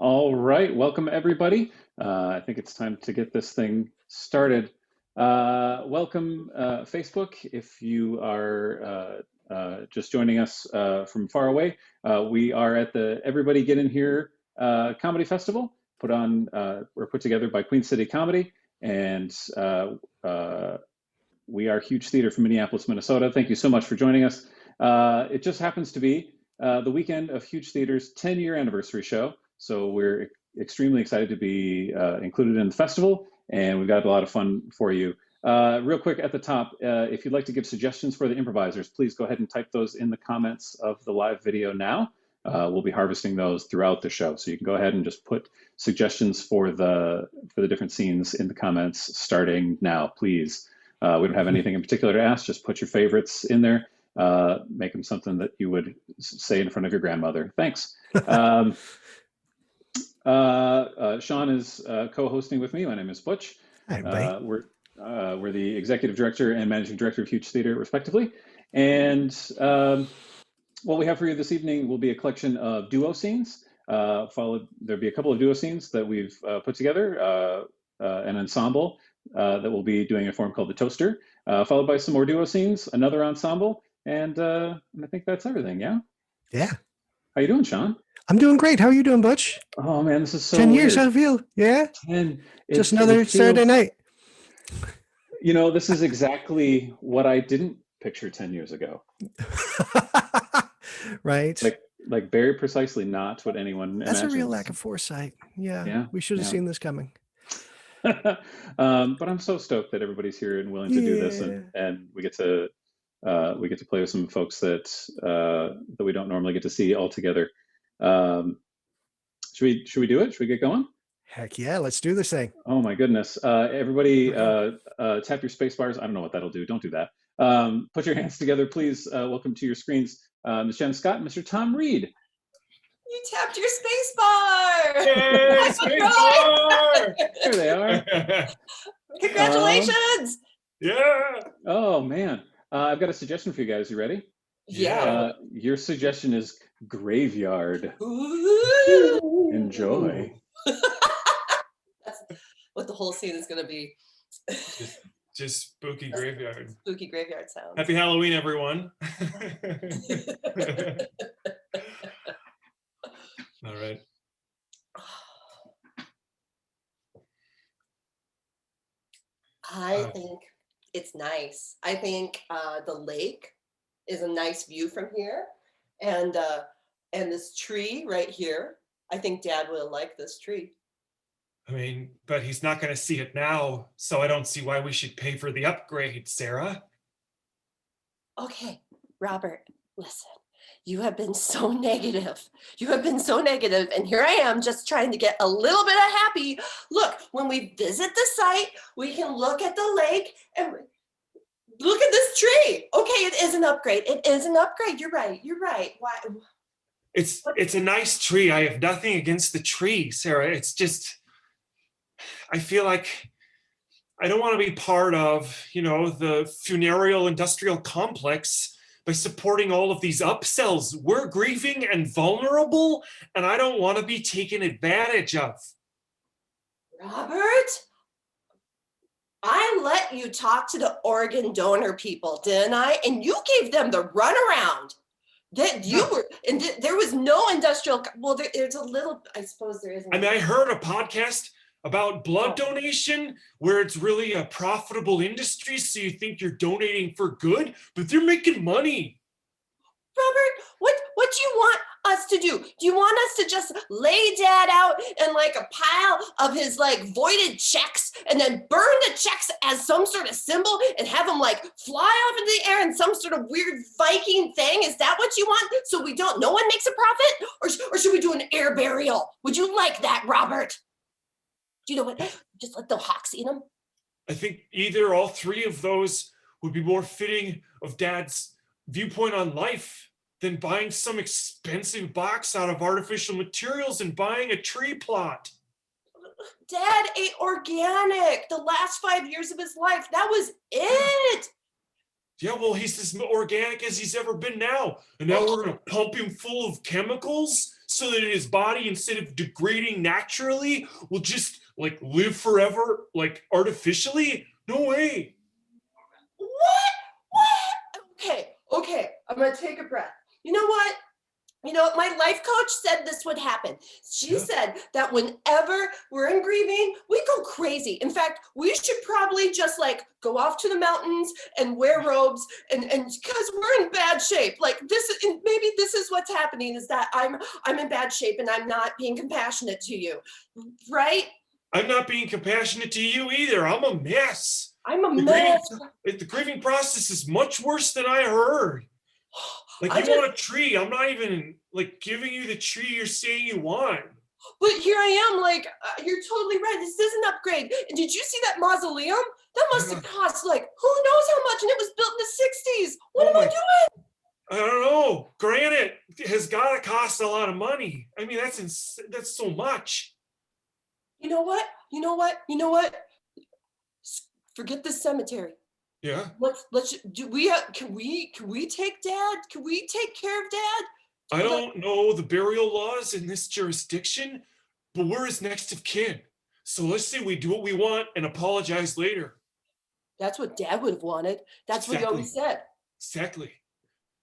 All right, welcome everybody. I think it's time to get this thing started. Welcome Facebook. If you are just joining us from far away, we are at the Everybody Get In Here Comedy Festival, put together by Queen City Comedy, and we are Huge Theater from Minneapolis, Minnesota. Thank you so much for joining us. It just happens to be the weekend of Huge Theater's 10-year anniversary show. So we're extremely excited to be included in the festival, and we've got a lot of fun for you. Real quick at the top, if you'd like to give suggestions for the improvisers, please go ahead and type those in the comments of the live video now. We'll be harvesting those throughout the show. So you can go ahead and just put suggestions for the different scenes in the comments starting now, please. We don't have anything in particular to ask, just put your favorites in there. Make them something that you would say in front of your grandmother. Thanks. Sean is co-hosting with me. My name is Butch. Hi, everybody. We're the executive director and managing director of Huge Theater, respectively. And what we have for you this evening will be a collection of duo scenes. There'll be a couple of duo scenes that we've put together, an ensemble that will be doing a form called the Toaster, followed by some more duo scenes, another ensemble, and I think that's everything. Yeah. Yeah. How you doing, Sean? I'm doing great. How are you doing, Butch? Oh man, this is so 10 years. weird. How do you feel? Yeah. 10. Just another Saturday night. You know, this is exactly what I didn't picture 10 years ago. Right. Like very precisely not what anyone That's imagines. a real lack of foresight. Yeah. We should have seen this coming. But I'm so stoked that everybody's here and willing to do this, and we get to play with some folks that we don't normally get to see all together. Should we do it? Should we get going? Heck yeah, let's do this thing. Oh my goodness. Everybody tap your space bars. I don't know what that'll do. Don't do that. Put your hands together, please. Welcome to your screens, Ms. Jen Scott and Mr. Tom Reed. You tapped your space bar! Yay, space bar! Here they are. Congratulations! Yeah! Oh man. I've got a suggestion for you guys. You ready? Yeah. Your suggestion is Graveyard. Ooh. Enjoy. That's what the whole scene is going to be. Just spooky graveyard. Spooky graveyard sound. Happy Halloween, everyone. All right. I think it's nice. I think the lake is a nice view from here, and this tree right here. I think Dad will like this tree. I mean, but he's not going to see it now, so I don't see why we should pay for the upgrade, Sarah. Okay, Robert, listen. You have been so negative. You have been so negative, and here I am just trying to get a little bit of happy. Look, when we visit the site, we can look at the lake and look at this tree. Okay, it is an upgrade. It is an upgrade. You're right. You're right. Why? It's a nice tree. I have nothing against the tree, Sarah. It's just, I feel like I don't want to be part of, the funereal industrial complex by supporting all of these upsells. We're grieving and vulnerable, and I don't want to be taken advantage of. Robert, I let you talk to the organ donor people, didn't I? And you gave them the runaround. There was no industrial. Well, there's a little. I suppose there isn't. I mean, I heard a podcast about blood donation where it's really a profitable industry, so you think you're donating for good, but they're making money. Robert, what do you want us to do? Do you want us to just lay Dad out in like a pile of his like voided checks and then burn the checks as some sort of symbol and have him like fly off into the air in some sort of weird Viking thing? Is that what you want? So no one makes a profit? Or should we do an air burial? Would you like that, Robert? Do you know what? Just let the hawks eat them. I think either or all three of those would be more fitting of Dad's viewpoint on life than buying some expensive box out of artificial materials and buying a tree plot. Dad ate organic the last 5 years of his life. That was it. Yeah, well, he's as organic as he's ever been now. And now we're going to pump him full of chemicals so that his body, instead of degrading naturally, will just like live forever, like artificially? No way. What? Okay. I'm gonna take a breath. You know what? My life coach said this would happen. She said that whenever we're in grieving, we go crazy. In fact, we should probably just like go off to the mountains and wear robes and because we're in bad shape. Like maybe this is what's happening, is that I'm in bad shape and I'm not being compassionate to you, right? I'm not being compassionate to you either. I'm a mess. I'm a mess. The grieving process is much worse than I heard. Like, you want a tree. I'm not even like giving you the tree you're saying you want. But here I am, like, you're totally right. This is an upgrade. And did you see that mausoleum? That must have cost like, who knows how much? And it was built in the 60s. What am I doing? I don't know. Granite has got to cost a lot of money. I mean, that's so much. You know what? Forget this cemetery. Yeah. Can we take Dad? Can we take care of Dad? I don't know the burial laws in this jurisdiction, but we're his next of kin. So let's say we do what we want and apologize later. That's what Dad would have wanted. That's what he always said. Exactly.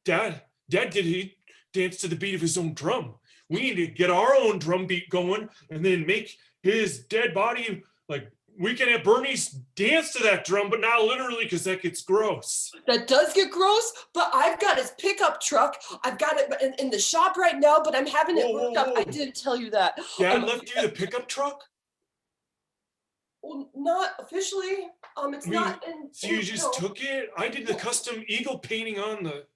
Dad he danced to the beat of his own drum. We need to get our own drum beat going and then make his dead body, like, we can have Bernie's dance to that drum, but not literally, because that gets gross. That does get gross, but I've got his pickup truck. I've got it in the shop right now, but I'm having it worked up. I didn't tell you that. Dad left you the pickup truck? Well, not officially. It's not in. So you just took it? I did the custom eagle painting on the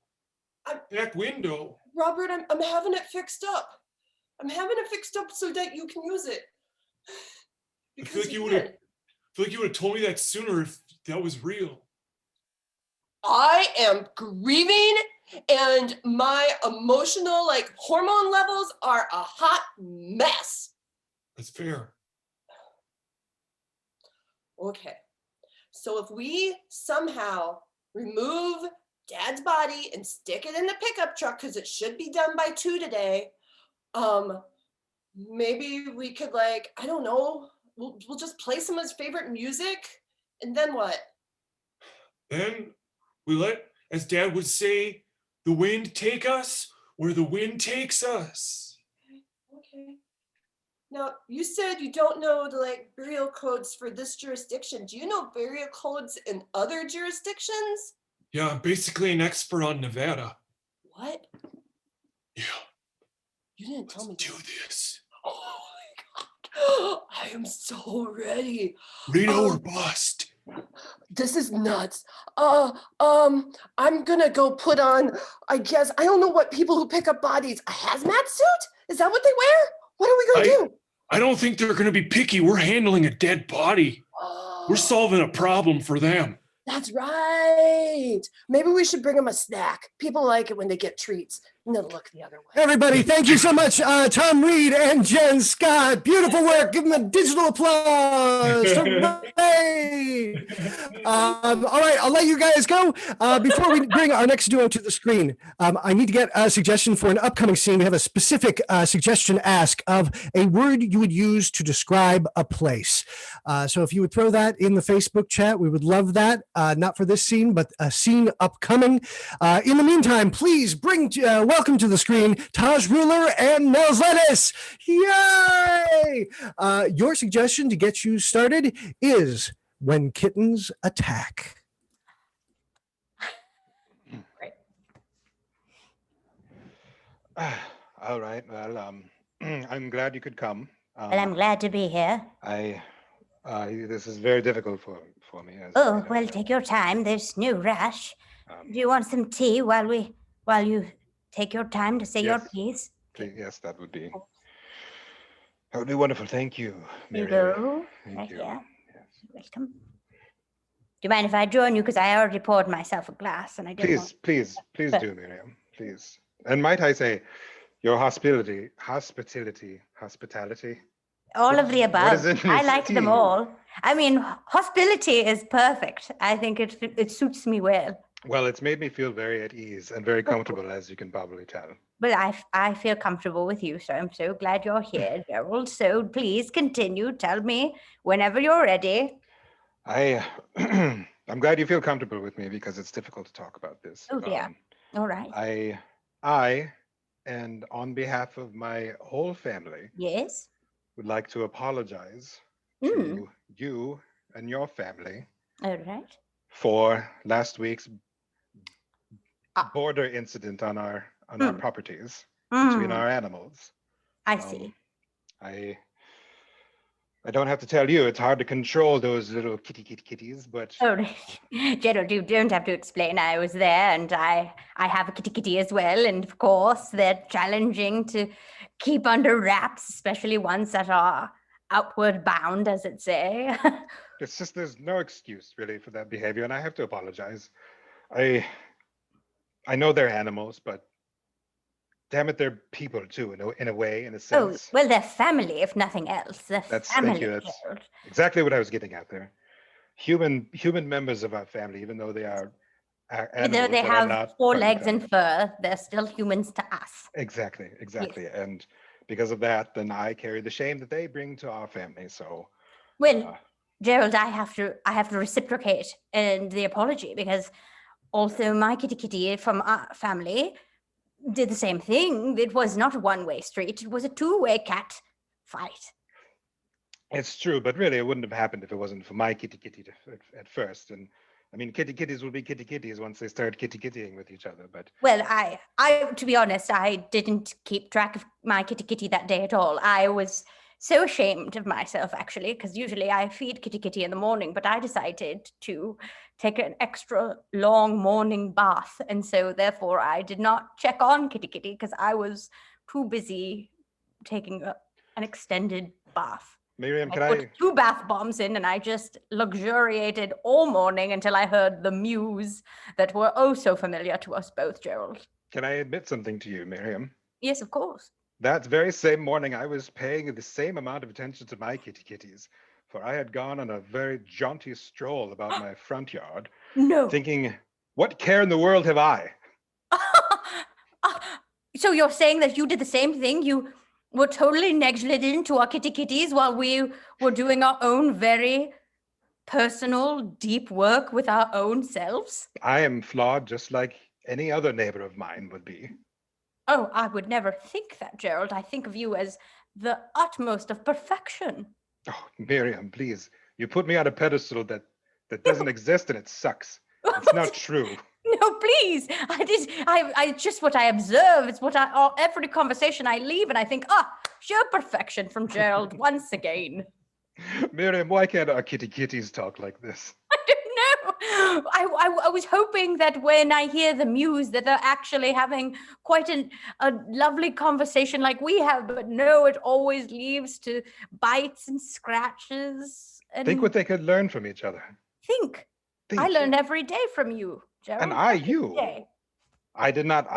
back window. Robert, I'm having it fixed up. I'm having it fixed up so that you can use it. I feel like you would have told me that sooner if that was real. I am grieving and my emotional, like, hormone levels are a hot mess. That's fair. Okay. So if we somehow remove Dad's body and stick it in the pickup truck, because it should be done by 2 today, maybe we could, like, I don't know, we'll just play some of his favorite music, and then what? Then we let, as Dad would say, the wind take us where the wind takes us. Okay. Now, you said you don't know the, like, burial codes for this jurisdiction. Do you know burial codes in other jurisdictions? Yeah, I'm basically an expert on Nevada. What? Yeah. You didn't tell me. Let's do this. Oh my God. I am so ready. Reno or bust. This is nuts. I'm gonna go put on, I guess, I don't know what people who pick up bodies, a hazmat suit? Is that what they wear? What are we gonna do? I don't think they're gonna be picky. We're handling a dead body. We're solving a problem for them. That's right. Maybe we should bring them a snack. People like it when they get treats and they'll look the other way. Everybody, thank you so much, Tom Reed and Jen Scott. Beautiful work. Give them a digital applause. Hooray. All right, I'll let you guys go. Before we bring our next duo to the screen, I need to get a suggestion for an upcoming scene. We have a specific suggestion ask of a word you would use to describe a place. So if you would throw that in the Facebook chat, we would love that. Not for this scene, but a scene upcoming. In the meantime, please bring welcome to the screen Taj Ruler and Nels Lettuce. Yay! Your suggestion to get you started is When Kittens Attack. Great. All right. Well, I'm glad you could come. Well, I'm glad to be here. This is very difficult for me. Oh, well, take your time. There's no rush. Do you want some tea while you take your time to say your piece? Yes, that would be wonderful. Thank you, Mary. Thank you. Yes. Welcome. Do you mind if I join you? Because I already poured myself a glass and I don't want... Please do, Miriam. Please. And might I say, your hospitality. All of the above. I like them all. I mean, hospitality is perfect. I think it suits me well. Well, it's made me feel very at ease and very comfortable, as you can probably tell. Well, I feel comfortable with you, so I'm so glad you're here, Gerald. So please continue. Tell me whenever you're ready. I'm glad you feel comfortable with me because it's difficult to talk about this. Oh dear. All right. I, and on behalf of my whole family, Yes. would like to apologize Mm. to you and your family All right. for last week's border incident on our properties between our animals. I see. I don't have to tell you, it's hard to control those little kitties, but Oh, Gerald, you don't have to explain. I was there, and I have a kitty as well, and of course they're challenging to keep under wraps, especially ones that are outward bound, as it say. it's just there's no excuse really for that behavior, and I have to apologize. I know they're animals, but damn it, they're people too, in a way, in a sense. Oh, well, they're family, if nothing else. They're family. Thank you. That's exactly what I was getting at there. Human members of our family, even though they are animals, even though they have 4 legs and fur, they're still humans to us. Exactly. Yes. And because of that, then I carry the shame that they bring to our family. So, well, Gerald, I have to reciprocate in the apology, because also my kitty from our family did the same thing. It was not a one-way street. It was a 2-way cat fight. It's true, but really it wouldn't have happened if it wasn't for my kitty at first. And I mean, kitties will be kitties once they start kittying with each other. But well, I to be honest, I didn't keep track of my kitty that day at all. I was so ashamed of myself, actually, because usually I feed kitty in the morning, but I decided to take an extra long morning bath, and so therefore I did not check on kitty because I was too busy taking an extended bath. Miriam, I put 2 bath bombs in, and I just luxuriated all morning until I heard the mews that were oh so familiar to us both, Gerald. Can I admit something to you, Miriam? Yes, of course. That very same morning, I was paying the same amount of attention to my kitties, for I had gone on a very jaunty stroll about my front yard, thinking, what care in the world have I? So you're saying that you did the same thing? You were totally negligent to our kitties while we were doing our own very personal, deep work with our own selves? I am flawed just like any other neighbor of mine would be. Oh, I would never think that, Gerald. I think of you as the utmost of perfection. Oh, Miriam, please. You put me on a pedestal that doesn't exist, and it sucks. It's not true. No, please. I just what I observe. It's what every conversation I leave, and I think, sheer perfection from Gerald once again. Miriam, why can't our kitties talk like this? I don't know. I was hoping that when I hear the mews that they're actually having quite a lovely conversation like we have, but no, it always leads to bites and scratches. And think what they could learn from each other. Think. I learn every day from you, Gerald. And you. I did not.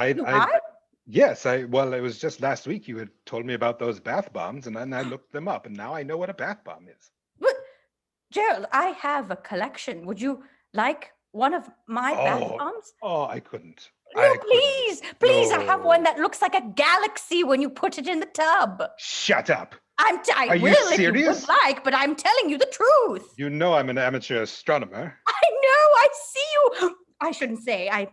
Yes, well, it was just last week you had told me about those bath bombs, and then I looked them up, and now I know what a bath bomb is. But, Gerald, I have a collection. Would you like one of my bath bombs? Oh, I couldn't. No, please. No. I have one that looks like a galaxy when you put it in the tub. Shut up. I will if you would like, but I'm telling you the truth. You know I'm an amateur astronomer. I know, I see you. I shouldn't say,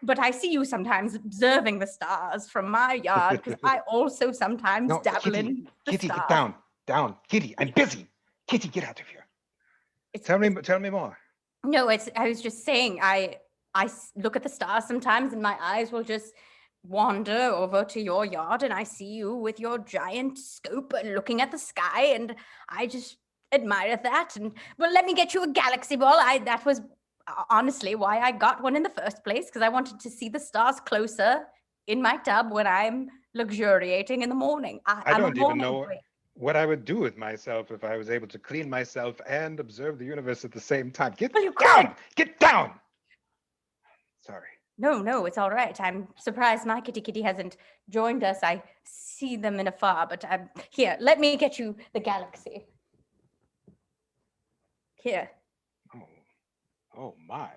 but I see you sometimes observing the stars from my yard, because I also sometimes dabble in the Kitty, stars. get down. Kitty, I'm busy. Kitty, get out of here. Tell me more. No, I was just saying, I look at the stars sometimes, and my eyes will just wander over to your yard, and I see you with your giant scope and looking at the sky, and I just admire that. And well, let me get you a galaxy ball. That was honestly why I got one in the first place, because I wanted to see the stars closer in my tub when I'm luxuriating in the morning. I don't even know what I would do with myself if I was able to clean myself and observe the universe at the same time. Get down! Get down! Sorry. No, it's all right. I'm surprised my kitty hasn't joined us. I see them in afar, but here, let me get you the galaxy. Here. Oh my.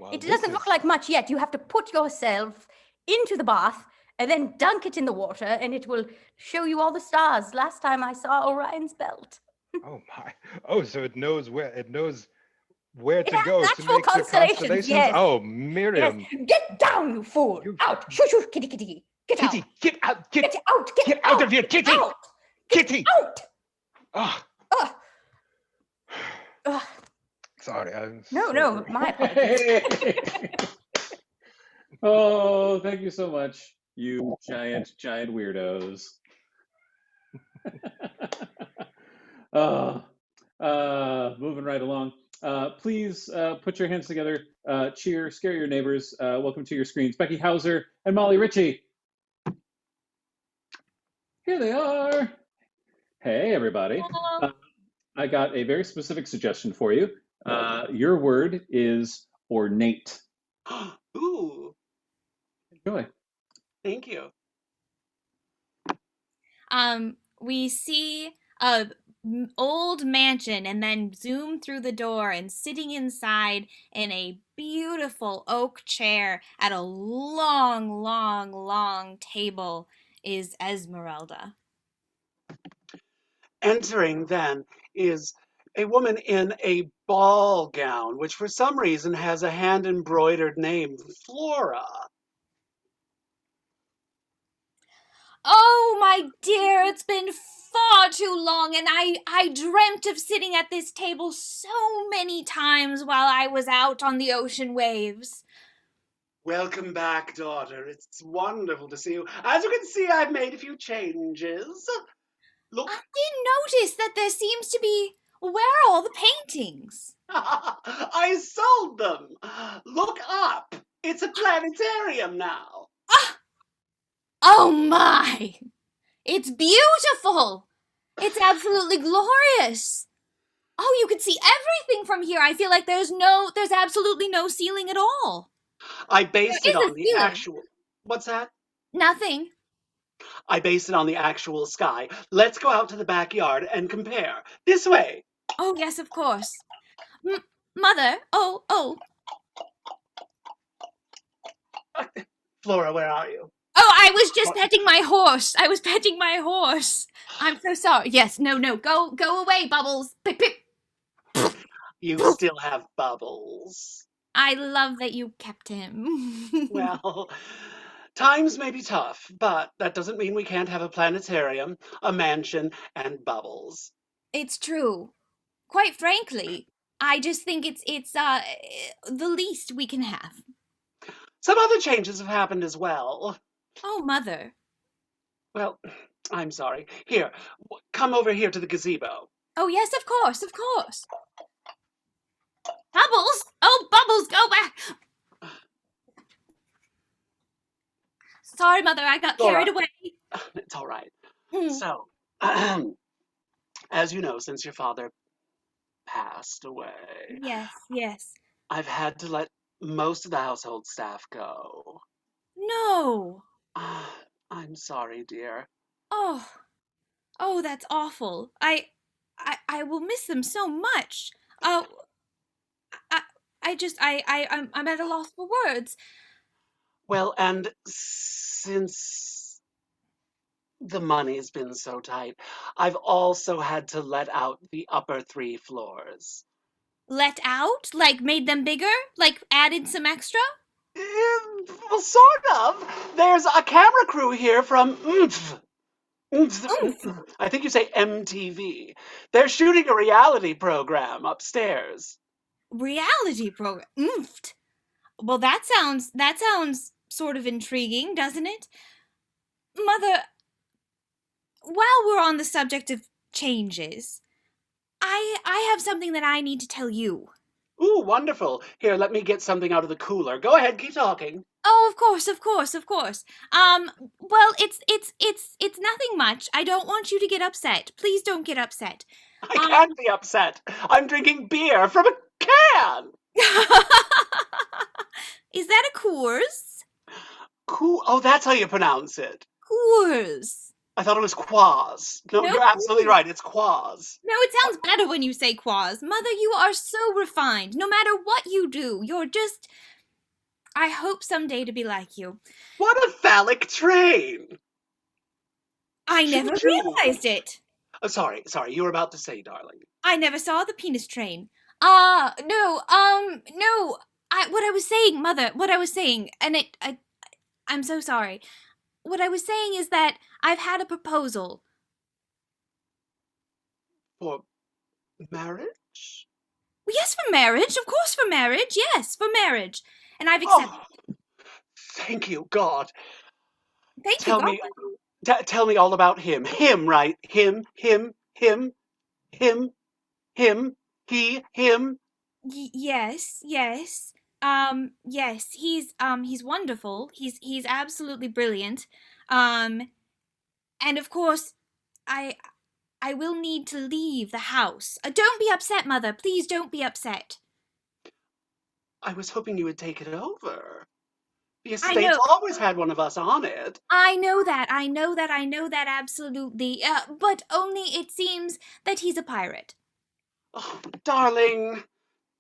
Well, It this doesn't look is- like much yet. You have to put yourself into the bath and then dunk it in the water, and it will show you all the stars. Last time I saw Orion's belt. Oh my! Oh, so it knows where It to has go to actual make the constellations, constellations. yes. Oh, Yes, Miriam, get down, you fool! You- Out! Shoo, shoo, kitty, kitty! Get Kitty, out! get out! Get out! Get out of here, Kitty! Out! Get Kitty! out! Oh, Ugh. Ugh. sorry. I'm No, so no, rude. my apologies. Oh, thank you so much, you giant weirdos. Moving right along. Please put your hands together, cheer, scare your neighbors. Welcome to your screens, Becky Hauser and Molly Ritchie. Here they are. Hey, everybody. I got a very specific suggestion for you. Your word is ornate. Ooh, Enjoy. thank you. We see a old mansion and then zoom through the door, and sitting inside in a beautiful oak chair at a long table is Esmeralda. Entering then is a woman in a ball gown, which for some reason has a hand embroidered name, Flora. Oh, my dear, it's been far too long, and I dreamt of sitting at this table so many times while I was out on the ocean waves. Welcome back, daughter. It's wonderful to see you. As you can see, I've made a few changes. Look, I did notice that there seems to be... Where are all the paintings? I sold them. Look up. It's a planetarium now. Oh my! It's beautiful! It's absolutely glorious! Oh, you can see everything from here. I feel like there's absolutely no ceiling at all. I based There it is a on the ceiling. actual. What's that? Nothing. I based it on the actual sky. Let's go out to the backyard and compare. This way. Oh, yes, of course. Mother, oh. Flora, where are you? Oh, I was just petting my horse. I was petting my horse. I'm so sorry. Yes, no. Go away, Bubbles. Pip, pip. You still have Bubbles. I love that you kept him. Well, times may be tough, but that doesn't mean we can't have a planetarium, a mansion, and Bubbles. It's true. Quite frankly, I just think it's the least we can have. Some other changes have happened as well. Oh, Mother. Well, I'm sorry. Here, come over here to the gazebo. Oh, yes, of course. Bubbles! Oh, Bubbles, go back! Sorry, Mother, I got Flora. carried away. It's all right. Mm. So, as you know, since your father passed away, Yes. I've had to let most of the household staff go. No. I'm sorry, dear. Oh, that's awful. I will miss them so much. Oh, I'm at a loss for words. Well, and since the money's been so tight, I've also had to let out the upper 3 floors. Let out? Like made them bigger? Like added some extra? Well, sort of. There's a camera crew here from I think you say MTV. They're shooting a reality program upstairs. Reality program. Oofed. Well, that sounds sort of intriguing, doesn't it? Mother, while we're on the subject of changes, I have something that I need to tell you. Ooh, wonderful. Here, let me get something out of the cooler. Go ahead, keep talking. Oh, of course. Well, it's nothing much. I don't want you to get upset. Please don't get upset. I can't be upset. I'm drinking beer from a can. Is that a Coors? Cool. Oh, that's how you pronounce it. Coors. I thought it was Quaz. No, No, you're absolutely right. It's Quaz. No, it sounds better when you say Quaz. Mother, you are so refined. No matter what you do, you're just. I hope someday to be like you. What a phallic train! I never Choo-choo. realized it. Oh, sorry. You were about to say, darling. I never saw the penis train. No. What I was saying, Mother, what I was saying, and I'm so sorry. What I was saying is that I've had a proposal. For marriage? Yes, for marriage. Of course, for marriage. Yes, for marriage. And I've accepted. Oh, thank you, God. Thank you, Tell God. me, tell me all about him. Him, right? Him, him, he, him. Yes. Yes, he's wonderful. He's absolutely brilliant. And of course, I I will need to leave the house. Don't be upset, Mother. Please don't be upset. I was hoping you would take it over. The I estate's know. always had one of us on it. I know that absolutely. But only it seems that he's a pirate. Oh, darling,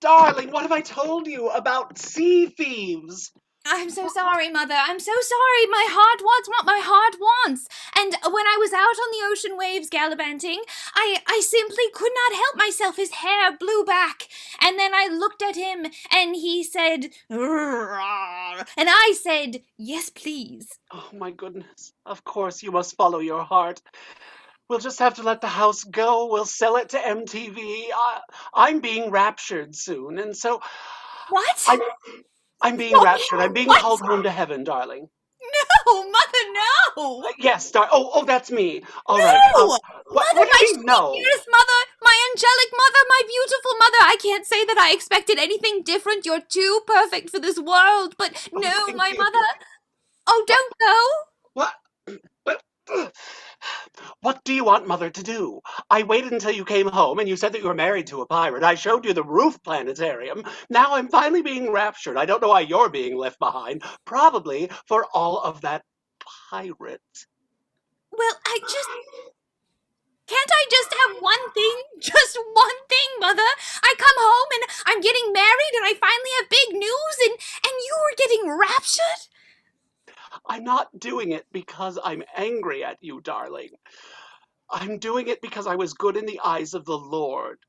what have I told you about sea thieves? I'm so sorry, Mother. I'm so sorry. My heart wants what my heart wants. And when I was out on the ocean waves gallivanting, I simply could not help myself. His hair blew back. And then I looked at him and he said, "Roar." And I said, "Yes, please." Oh, my goodness. Of course, you must follow your heart. We'll just have to let the house go. We'll sell it to MTV. I'm being raptured soon, and so What? I'm being raptured. I'm being called home to heaven, darling. No, Mother, no. Yes, oh, that's me. All No! right. What Mother, do my you mean, no? dearest mother, my angelic mother, my beautiful mother. I can't say that I expected anything different. You're too perfect for this world. But no, thank my you. mother. Oh, don't go. What? But what do you want Mother to do? I waited until you came home and you said that you were married to a pirate. I showed you the roof planetarium. Now I'm finally being raptured. I don't know why you're being left behind. Probably for all of that pirate. Well, can't I just have one thing? Just one thing, Mother. I come home and I'm getting married and I finally have big news and you were getting raptured? I'm not doing it because I'm angry at you, darling. I'm doing it because I was good in the eyes of the Lord.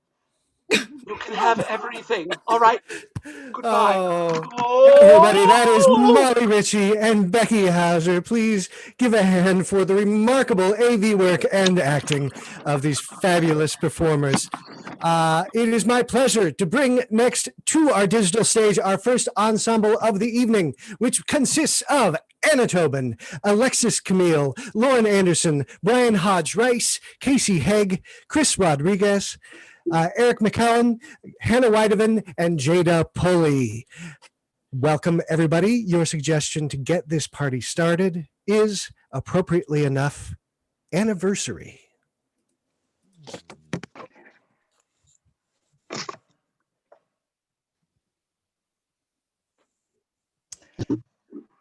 You can have everything. All right. Goodbye. Everybody, that is Oh! Molly Ritchie and Becky Hauser. Please give a hand for the remarkable AV work and acting of these fabulous performers. It is my pleasure to bring next to our digital stage our first ensemble of the evening, which consists of Anna Tobin, Alexis Camille, Lauren Anderson, Brian Hodge Rice, Casey Hegg, Chris Rodriguez, Eric McCallum, Hannah Weidevan, and Jada Pulley. Welcome, everybody. Your suggestion to get this party started is, appropriately enough, anniversary.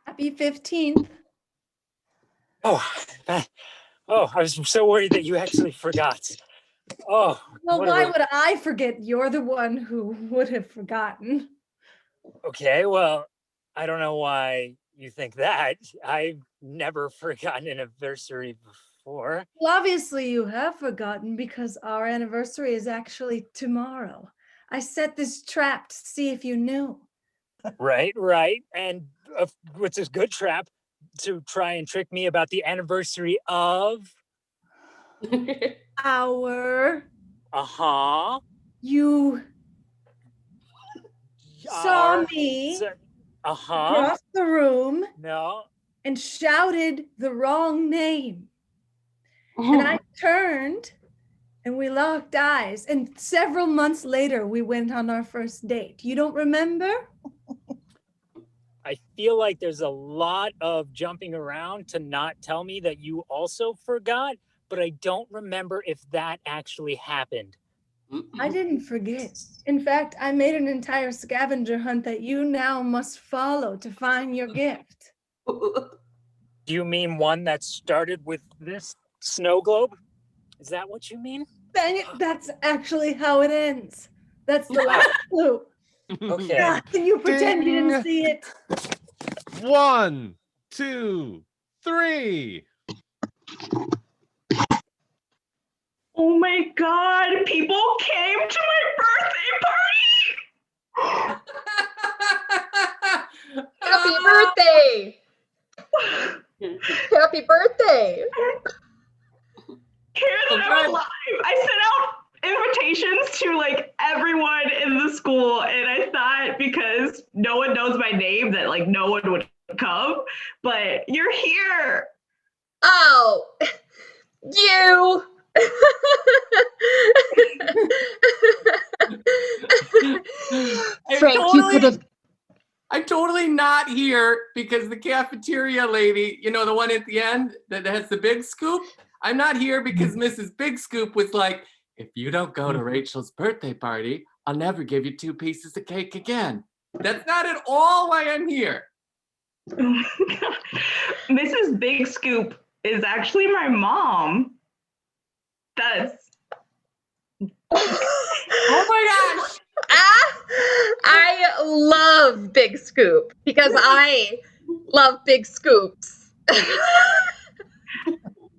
Happy 15th. Oh, I was so worried that you actually forgot. Oh, well, why would I forget? You're the one who would have forgotten. Okay, well, I don't know why you think that. I've never forgotten an anniversary before. Well, obviously you have forgotten because our anniversary is actually tomorrow. I set this trap to see if you knew. Right. And what's this good trap to try and trick me about the anniversary of? Our. Uh-huh. You saw me across the room. No. And shouted the wrong name. And I turned and we locked eyes. And several months later, we went on our first date. You don't remember? I feel like there's a lot of jumping around to not tell me that you also forgot, but I don't remember if that actually happened. I didn't forget. In fact, I made an entire scavenger hunt that you now must follow to find your gift. Do you mean one that started with this snow globe? Is that what you mean? That's actually how it ends. That's the last clue. Okay. Can you pretend you Ding. didn't see it? 1, 2, 3. Oh my God, people came to my birthday party. Happy birthday! Happy birthday! Here that I'm alive. I sent out invitations to like everyone in the school, and I thought because no one knows my name that like no one would come, but you're here. Oh, you. Frank, you could have. I'm totally not here because the cafeteria lady, you know, the one at the end that has the big scoop. I'm not here because Mrs. Big Scoop was like, if you don't go to Rachel's birthday party, I'll never give you 2 pieces of cake again. That's not at all why I'm here. Mrs. Big Scoop is actually my mom. That's. Oh my gosh. I love Big Scoop because I love big scoops.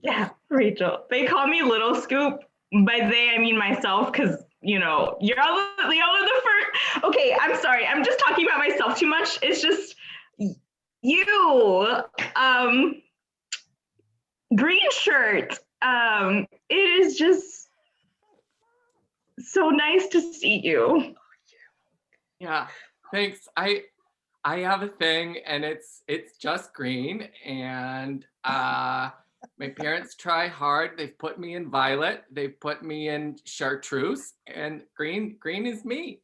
Yeah, Rachel. They call me Little Scoop. By they, I mean myself, because, you know, y'all are the first. Okay, I'm sorry. I'm just talking about myself too much. It's just you, green shirt. It is just so nice to see you. Yeah, thanks. I have a thing and it's just green, and my parents try hard. They've put me in violet, they've put me in chartreuse, and green is me.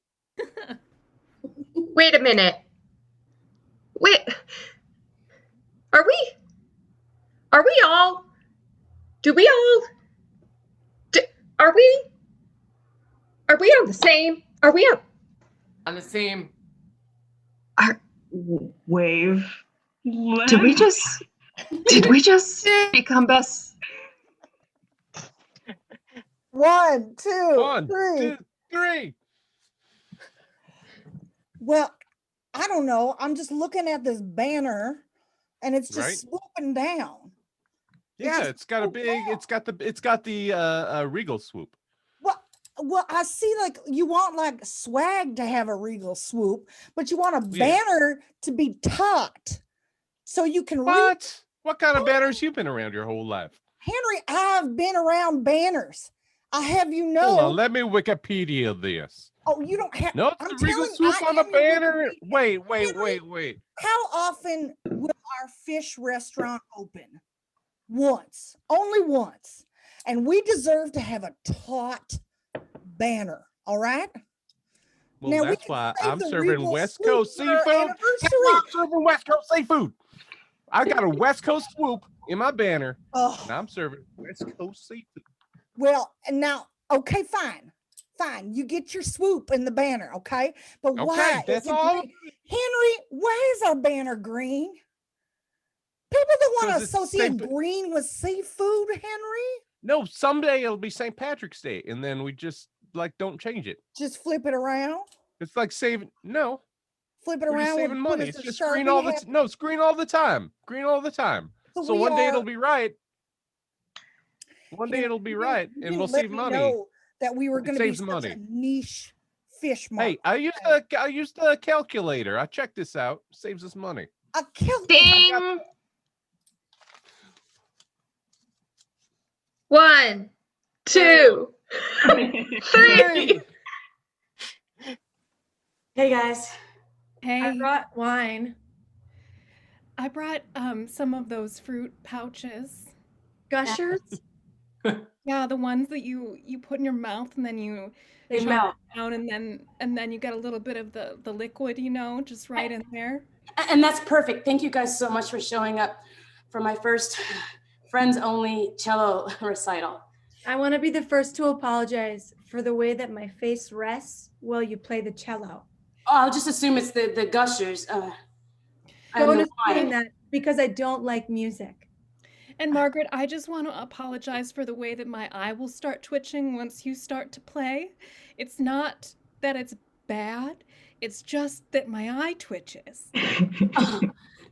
Wait a minute. Wait. Are we all? Do we all? Are we on the same? Are we on the same wave? Did we just become best? 1, 2, 1, 3. 2, 3. Well, I don't know. I'm just looking at this banner, and it's just Right. swooping down. Yeah, it's got a big. It's got the regal swoop. Well, I see. Like you want like swag to have a regal swoop, but you want a banner to be tucked, so you can read. What kind of banners you been around your whole life? Henry, I've been around banners. I have you know. Hold on, let me Wikipedia this. Oh, you don't have. No, it's the regal swoop on a banner. Wait. How often will our fish restaurant open? Once, only once, and we deserve to have a taut banner. All right. Well, now that's why I'm serving West Coast seafood. I'm serving West Coast seafood. I got a West Coast swoop in my banner, and I'm serving West Coast seafood. Well, and now, okay, fine. You get your swoop in the banner, okay? But why? That's is it all. green? Henry, why is our banner green? People that want to associate green with seafood, Henry? No, someday it'll be St. Patrick's Day, and then we just don't change it. Just flip it around. It's like saving. No, flip it we're around. Just saving money. It's just green all the. No, it's green all the time. Green all the time. So one day it'll be right. One day it'll be right, and we'll save money. Know that we were going to be such money. a niche fish market. Hey, I used a calculator. I checked this out. Saves us money. A calculator. Ding. 1, 2, 3. Hey guys. Hey. I brought wine. I brought some of those fruit pouches. Gushers? Yeah, the ones that you put in your mouth and then you They melt down and then you get a little bit of the liquid, you know, just right in there. And that's perfect. Thank you guys so much for showing up for my first friends only cello recital. I want to be the first to apologize for the way that my face rests while you play the cello. Oh, I'll just assume it's the gushers. Don't assume that because I don't like music. And Margaret, I just want to apologize for the way that my eye will start twitching once you start to play. It's not that it's bad, it's just that my eye twitches.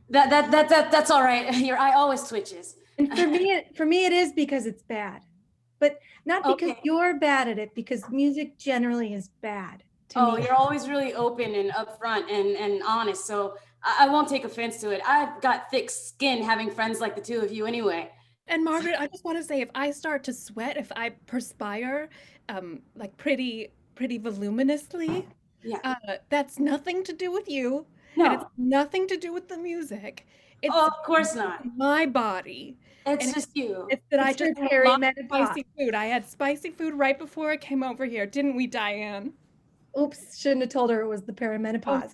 That's all right. Your eye always twitches. And for me, it is because it's bad, but not because you're bad at it. Because music generally is bad. To me. You're always really open and upfront and honest. So I won't take offense to it. I've got thick skin having friends like the two of you anyway. And Margaret, I just want to say, if I start to sweat, if I perspire, like pretty voluminously, that's nothing to do with you. No. And it's nothing to do with the music. It's of course not. My body. It's just you. It's that I It's your just had a lot of perimenopause. spicy food. I had spicy food right before I came over here, didn't we, Diane? Oops, shouldn't have told her it was the perimenopause.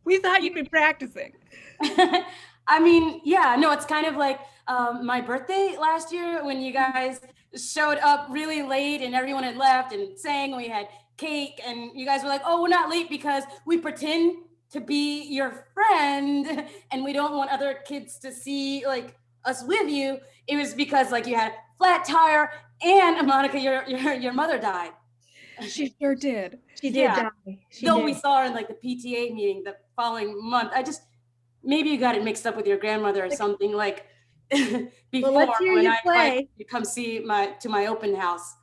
We thought you'd be practicing. I mean, yeah, no, it's kind of like my birthday last year when you guys showed up really late and everyone had left and sang. We had cake and you guys were like, oh, we're not late because we pretend to be your friend and we don't want other kids to see like us with you. It was because like you had a flat tire and Monica, your mother died. She sure did. She did die. We saw her in like the PTA meeting the following month. Maybe you got it mixed up with your grandmother or something like before let's hear when you I play. invited you to come see my open house.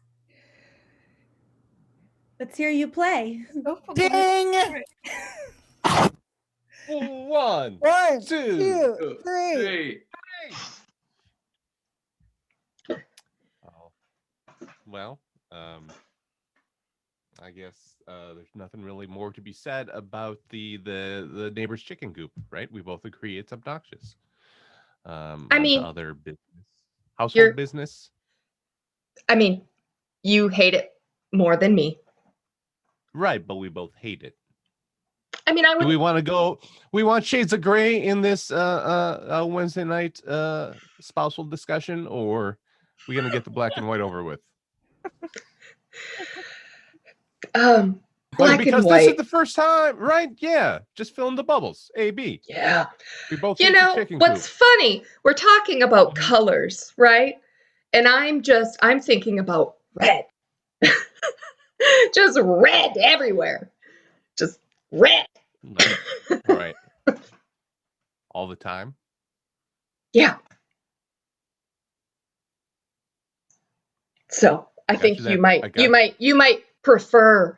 Let's hear you play. Ding! One, two, three. Well, I guess there's nothing really more to be said about the neighbor's chicken coop, right? We both agree it's obnoxious. I mean, other business, household business. I mean, you hate it more than me, right? But we both hate it. I mean, Do we want to go? We want shades of gray in this Wednesday night spousal discussion, or we gonna get the black and white over with? Black because and white. this is the first time, right? Yeah, just fill in the bubbles. A, B. Yeah. We both. You hate the know chicken what's coop. funny? We're talking about colors, right? And I'm thinking about red. Just red everywhere. Just red. Right. All the time. Yeah. So I think you might prefer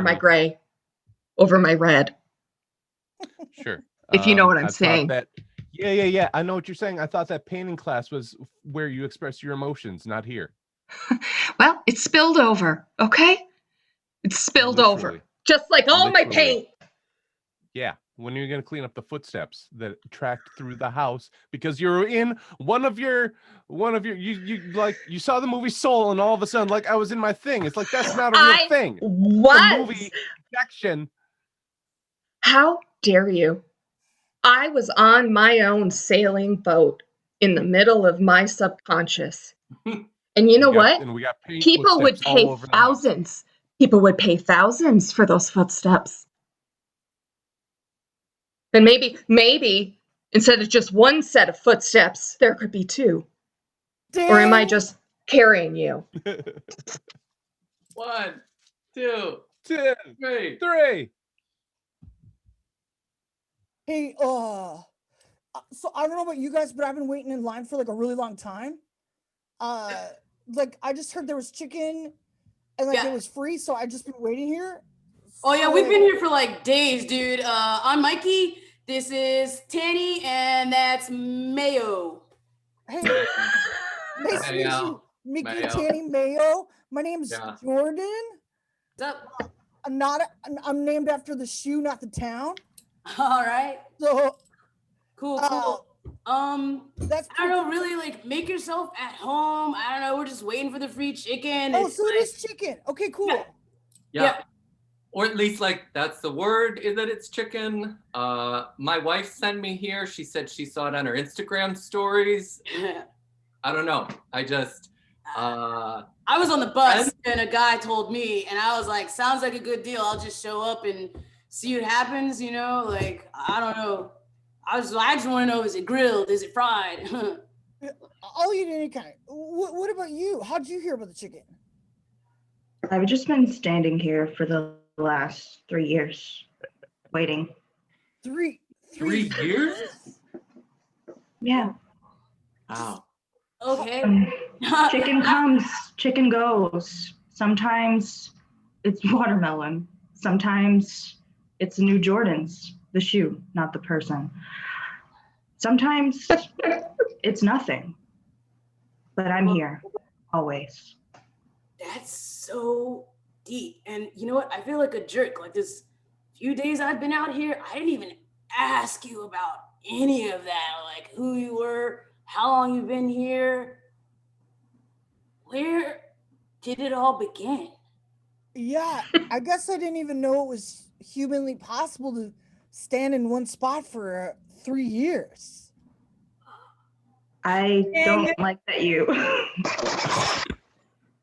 my gray over my red. Sure. If you know what I'm I thought saying. Yeah. I know what you're saying. I thought that painting class was where you express your emotions, not here. Well, it spilled over, okay? It spilled over. Just like all my paint. Yeah. When are you going to clean up the footsteps that tracked through the house? Because you're in one of your you saw the movie Soul and all of a sudden like I was in my thing. It's like that's not a real thing. What? The movie section. How dare you? I was on my own sailing boat in the middle of my subconscious. And you know what? And we got paint People would footsteps all pay over the house. thousands. People would pay thousands for those footsteps. And maybe instead of just one set of footsteps, there could be two. Ding! Or am I just carrying you? 1, 2, 3. Hey, so I don't know about you guys, but I've been waiting in line for like a really long time. Like I just heard there was chicken and like it was free, so I just been waiting here. Oh yeah, we've been here for like days, dude. I'm Mikey. This is Tanny, and that's Mayo. Hey, nice to meet you, Mickey, Tanny, Mayo. My name's Jordan. What's up? I'm named after the shoe, not the town. All right. So cool. That's I don't know, really like make yourself at home. I don't know. We're just waiting for the free chicken. Oh, so it is chicken. Okay, cool. Yeah. Or at least like that's the word is that it's chicken. My wife sent me here. She said she saw it on her Instagram stories. I don't know. I was on the bus and a guy told me and I was like, sounds like a good deal. I'll just show up and see what happens, you know? Like, I don't know. I just want to know, is it grilled? Is it fried? I'll eat any kind. What about you? How did you hear about the chicken? I've just been standing here for the last 3 years, waiting. Three years? Yeah. Wow. Okay. Chicken comes, chicken goes. Sometimes it's watermelon. Sometimes it's new Jordans, the shoe, not the person. Sometimes it's nothing. But I'm here, always. That's so deep. And you know what? I feel like a jerk. Like this few days I've been out here, I didn't even ask you about any of that. Like who you were, how long you've been here. Where did it all begin? Yeah, I guess I didn't even know it was humanly possible to stand in one spot for 3 years. I don't like that you.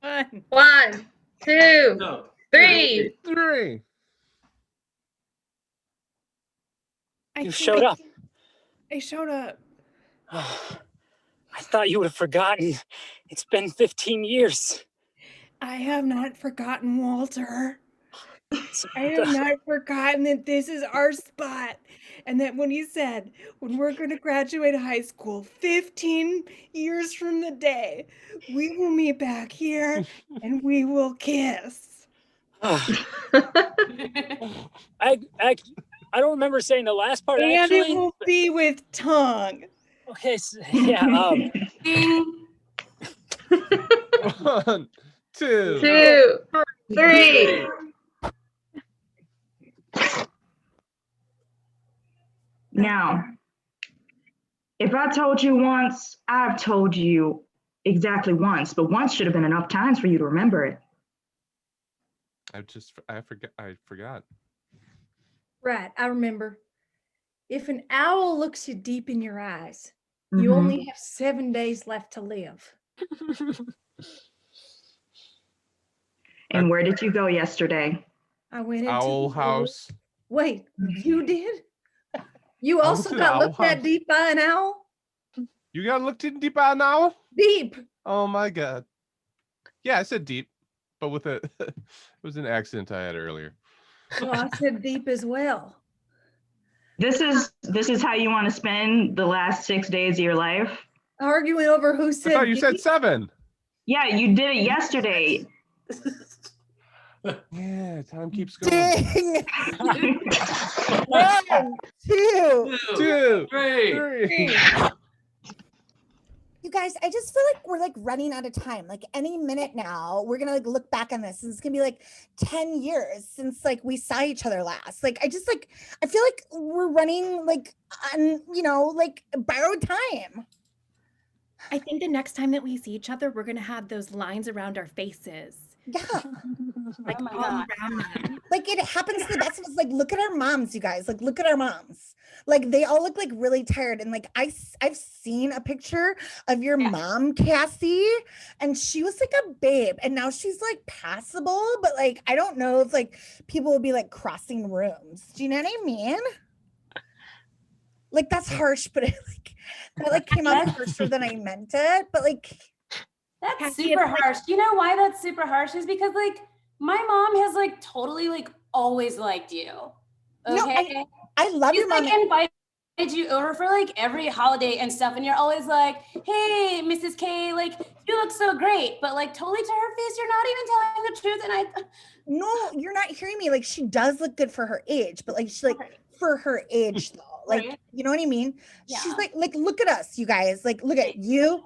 1, 2, 3. You showed up. I showed up. I thought you would have forgotten. It's been 15 years. I have not forgotten Walter. I have not forgotten that this is our spot. And that when he said, when we're going to graduate high school, 15 years from the day, we will meet back here and we will kiss. I don't remember saying the last part, And actually. it will be with tongue. Okay, so, yeah. Ding. 1, 2, 2, 3. Now, if I told you once, I've told you exactly once, but once should have been enough times for you to remember it. I forgot. Right, I remember. If an owl looks you deep in your eyes, you only have 7 days left to live. And where did you go yesterday? I went into Owl house. Wait, you did? You I also went to the got owl looked at house. deep by an owl? You got looked in deep by an owl? Deep. Oh my god. Yeah, I said deep, but with a it was an accent I had earlier. Well, I said deep as well. This is how you want to spend the last 6 days of your life? Arguing over who said I thought you said deep? 7. Yeah, you did it yesterday. Yeah, time keeps going. Ding! 1, 2, 2, 3. You guys, I just feel like we're like running out of time. Like any minute now, we're gonna like look back on this, and it's gonna be like 10 years since like we saw each other last. Like I feel like we're running like on, like borrowed time. I think the next time that we see each other, we're going to have those lines around our faces. Yeah. Like, oh my all God. around them. Like it happens to the best of us. Like look at our moms, you guys. Like look at our moms. Like they all look like really tired. And like I've seen a picture of your mom, Cassie, and she was like a babe, and now she's like passable, but like I don't know if like people will be like crossing rooms. Do you know what I mean? Like that's harsh, but it that came out harsher than I meant it. But like that's super harsh. You know why that's super harsh? Is because like my mom has like totally like always liked you. Okay. No, I love your mom. Like invited you over for like every holiday and stuff, and you're always like, "Hey, Mrs. K, like you look so great," but like totally to her face, you're not even telling the truth. And no, you're not hearing me. Like she does look good for her age, but like she like for her age though. Like, you know what I mean? Yeah. She's like, look at us, you guys. Like, look at you,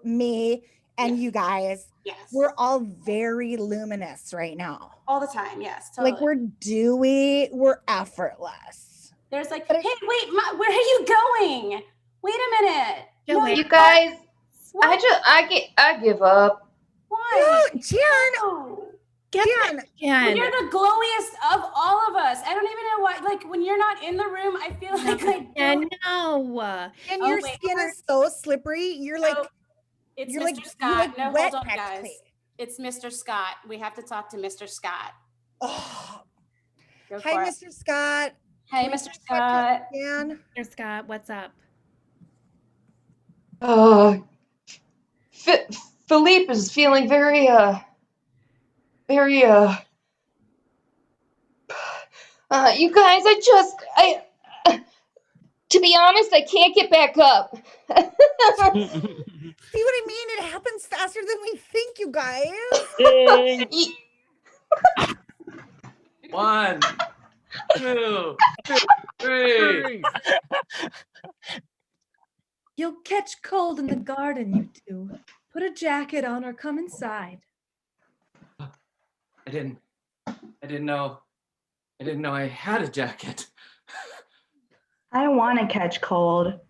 me, and you guys. Yes. We're all very luminous right now. All the time, yes. Totally. Like, we're dewy, we're effortless. There's like, hey, wait, where are you going? Wait a minute. No, you guys, I give up. Why? No, Jan. Jan. You're the glowiest of all of us. I don't even know why. Like when you're not in the room, I feel like no. And your skin is so slippery. You're like, it's you're Mr. like, Scott. You're No, wet hold on, practically. guys. It's Mr. Scott. We have to talk to Mr. Scott. Oh. Go Hi, for it. Mr. Scott. Hey, Mr. Scott. Dan. Mr. Scott, what's up? Philippe is feeling very, you guys, to be honest, I can't get back up. See what I mean? It happens faster than we think, you guys. 1, 2, 3. You'll catch cold in the garden, you two. Put a jacket on or come inside. I didn't know I had a jacket. I don't want to catch cold.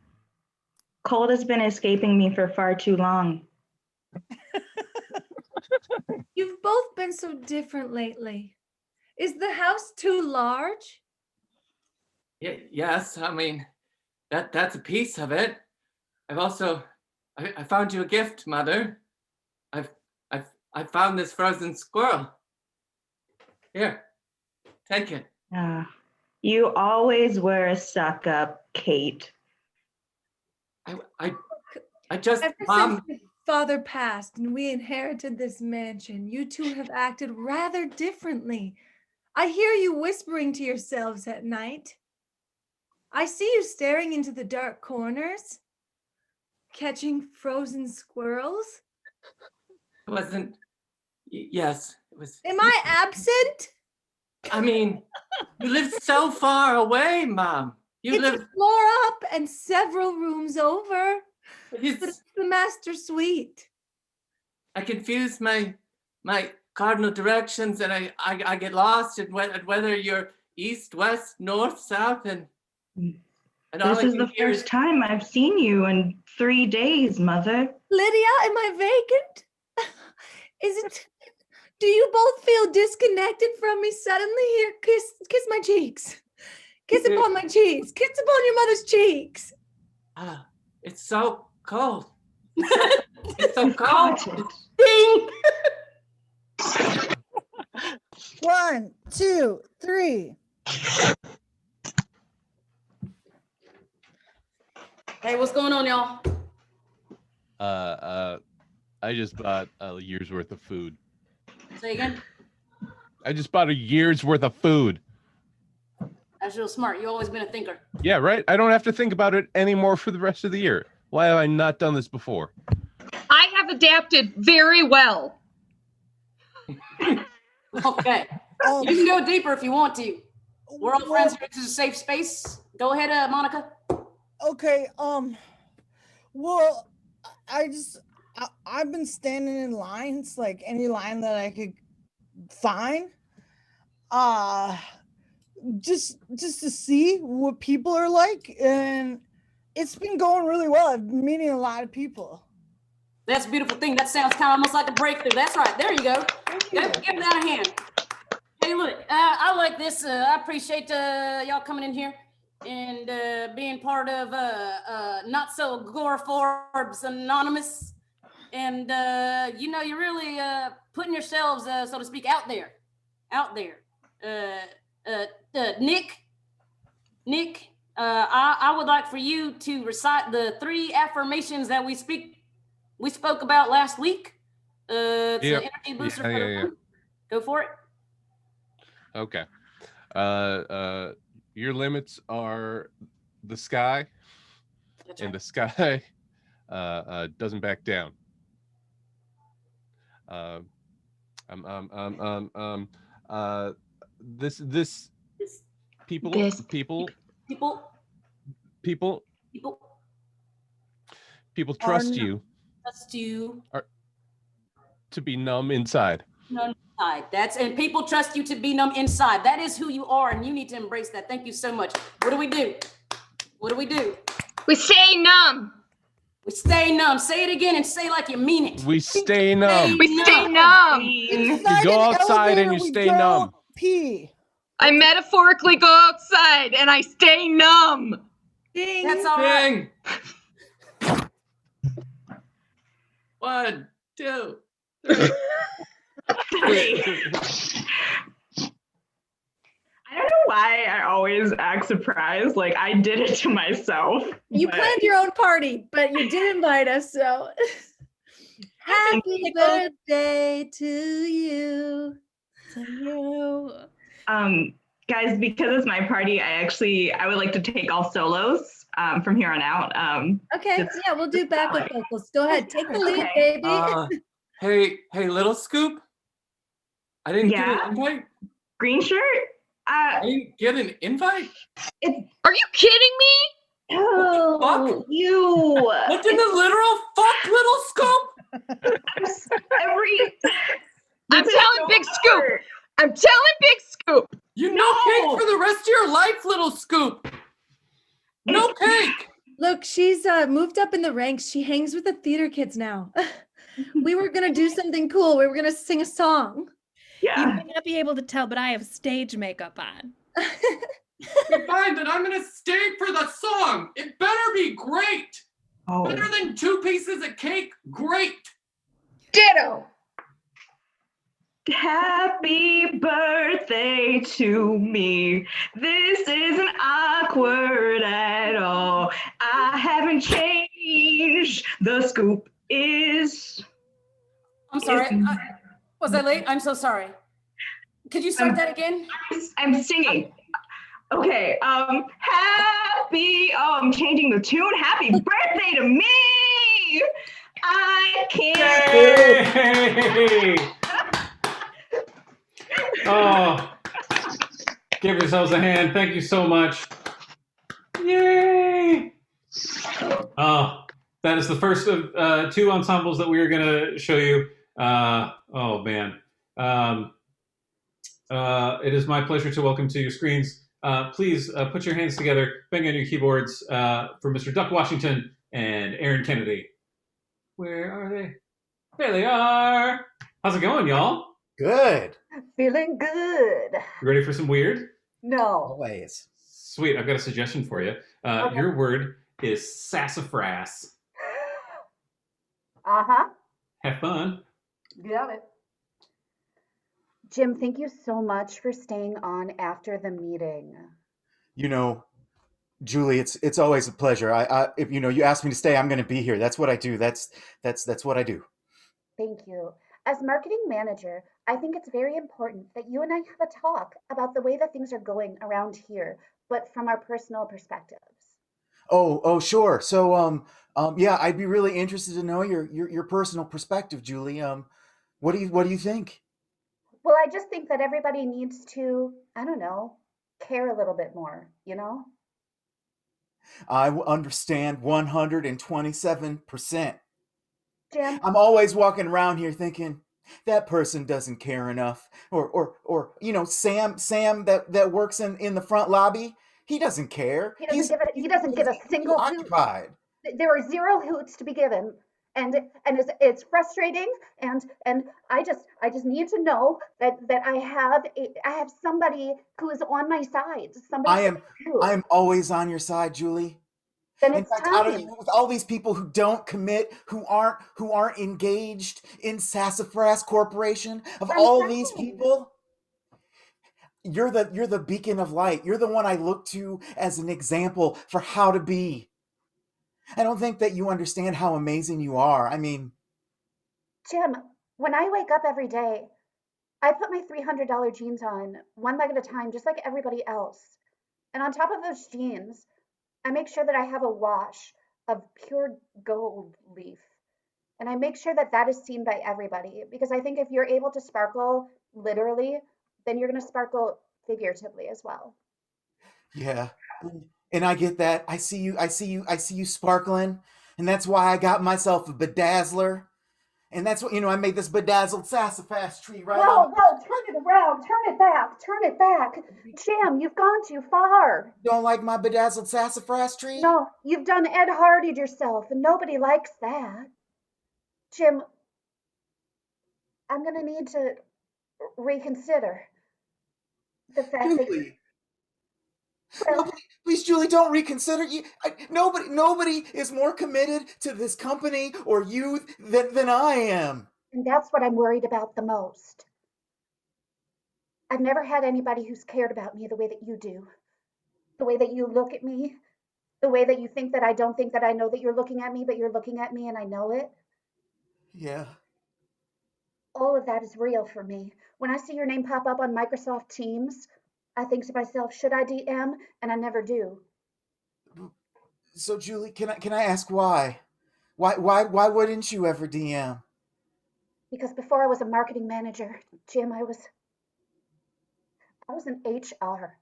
Cold has been escaping me for far too long. You've both been so different lately. Is the house too large? Yes, I mean, that's a piece of it. I've also, I found you a gift, Mother. I found this frozen squirrel. Here, take it. You always were a suck up, Kate. I just, Ever Mom. since your father passed and we inherited this mansion, you two have acted rather differently. I hear you whispering to yourselves at night. I see you staring into the dark corners, catching frozen squirrels. It wasn't, yes, it was. Am I absent? I mean, you live so far away, Mom. You It's live. a floor up and several rooms over. But it's the master suite. I confuse my cardinal directions, and I get lost in whether you're east, west, north, south, and all This I is can the hear first time I've seen you in 3 days, Mother. Lydia, am I vacant? Do you both feel disconnected from me suddenly? Here, kiss my cheeks. Kiss upon my cheeks. Kiss upon your mother's cheeks. It's so cold. It's so cold. Ding! 1, 2, 3. Hey, what's going on, y'all? I just bought a year's worth of food. Say again? I just bought a year's worth of food. That's real smart. You've always been a thinker. Yeah, right? I don't have to think about it anymore for the rest of the year. Why have I not done this before? I have adapted very well. Okay. You can go deeper if you want to. We're all friends here. This is a safe space. Go ahead, Monica. Okay, well, I've been standing in lines, like any line that I could find, just to see what people are like, and it's been going really well. I've been meeting a lot of people. That's a beautiful thing. That sounds kind of almost like a breakthrough. That's right. There you go. Give that a hand. Hey, look, I like this. I appreciate y'all coming in here and being part of Not So Goreforbes Anonymous. And, you're really putting yourselves, so to speak, out there. Nick, I would like for you to recite the 3 affirmations that we spoke about last week. It's an energy booster for the room. Go for it. Okay. Your limits are the sky, That's and right. the sky doesn't back down. People trust you to be numb inside. Numb inside. And people trust you to be numb inside. That is who you are, and you need to embrace that. Thank you so much. What do we do? We stay numb. We stay numb. Say it again and say like you mean it. We stay numb. We stay numb. You go outside and you stay numb. Pee. I metaphorically go outside and I stay numb. Ding. That's all right. 1, 2, 3. I I don't know why I always act surprised. Like I did it to myself. You but- planned your own party, but you did invite us, so happy birthday to you. To you. Guys, because it's my party, I would like to take all solos from here on out. Okay, just- yeah, we'll do backup vocals. Go ahead, take the lead, baby. Hey, little Scoop. I didn't get Yeah? an invite. Green shirt? I didn't get an invite. Are you kidding me? Oh, Fuck you! What in the literal fuck, little Scoop? I'm telling Big Scoop. I'm telling Big Scoop. You no cake for the rest of your life, little Scoop. No cake. Look, she's moved up in the ranks. She hangs with the theater kids now. We were gonna do something cool. We were gonna sing a song. Yeah. You might not be able to tell, but I have stage makeup on. Okay, fine, then I'm gonna stay for the song. It better be great. Oh. Better than 2 pieces of cake. Great. Ditto. Happy birthday to me. This isn't awkward at all. I haven't changed. The scoop is. I'm sorry. Was I late? I'm so sorry. Could you start that again? I'm singing. Okay. Happy. Oh, I'm changing the tune. Happy birthday to me. I can't. Hey! Oh, give yourselves a hand. Thank you so much. Yay! Oh, that is the first of 2 ensembles that we are going to show you. Oh, man. It is my pleasure to welcome to your screens. Please put your hands together, bang on your keyboards for Mr. Duck Washington and Aaron Kennedy. Where are they? There they are. How's it going, y'all? Good. Feeling good. You ready for some weird? No. Always. Sweet. I've got a suggestion for you. Okay. Your word is sassafras. Uh-huh. Have fun. Got it. Jim, thank you so much for staying on after the meeting. You know, Julie, it's always a pleasure. I if you ask me to stay, I'm going to be here. That's what I do. That's what I do. Thank you. As marketing manager, I think it's very important that you and I have a talk about the way that things are going around here, but from our personal perspectives. Oh, sure. So, yeah, I'd be really interested to know your personal perspective, Julie. What do you think? Well, I just think that everybody needs to, I don't know, care a little bit more, I understand 127%. Jim? I'm always walking around here thinking that person doesn't care enough, or Sam that works in the front lobby. He doesn't care. He doesn't give a single hoot. Occupied. There are 0 hoots to be given, and it's frustrating. And I just need to know that I have somebody who is on my side. Somebody. I am always on your side, Julie. Then In it's fact, time. with all these people who don't commit, who aren't engaged in Sassafras Corporation, of all these people, you're the beacon of light. You're the one I look to as an example for how to be. I don't think that you understand how amazing you are. I mean, Jim, when I wake up every day, I put my $300 jeans on one leg at a time, just like everybody else. And on top of those jeans, I make sure that I have a wash of pure gold leaf. And I make sure that that is seen by everybody, because I think if you're able to sparkle literally, then you're going to sparkle figuratively as well. yeah. And I get that. I see you sparkling. And that's why I got myself a bedazzler. And that's what, I made this bedazzled sassafras tree right on. Whoa, turn it around, turn it back. Jim, you've gone too far. Don't like my bedazzled sassafras tree? No, you've done Ed Hardy'd yourself, and nobody likes that. Jim, I'm going to need to reconsider the fact Julie. Please, Julie, don't reconsider. Nobody is more committed to this company or youth than I am. And that's what I'm worried about the most. I've never had anybody who's cared about me the way that you do. The way that you look at me, the way that you think that I don't think that I know that you're looking at me, but you're looking at me and I know it. Yeah. All of that is real for me. When I see your name pop up on Microsoft Teams, I think to myself, should I DM? And I never do. So Julie, can I ask why? Why wouldn't you ever DM? Because before I was a marketing manager, Jim, I was in HR.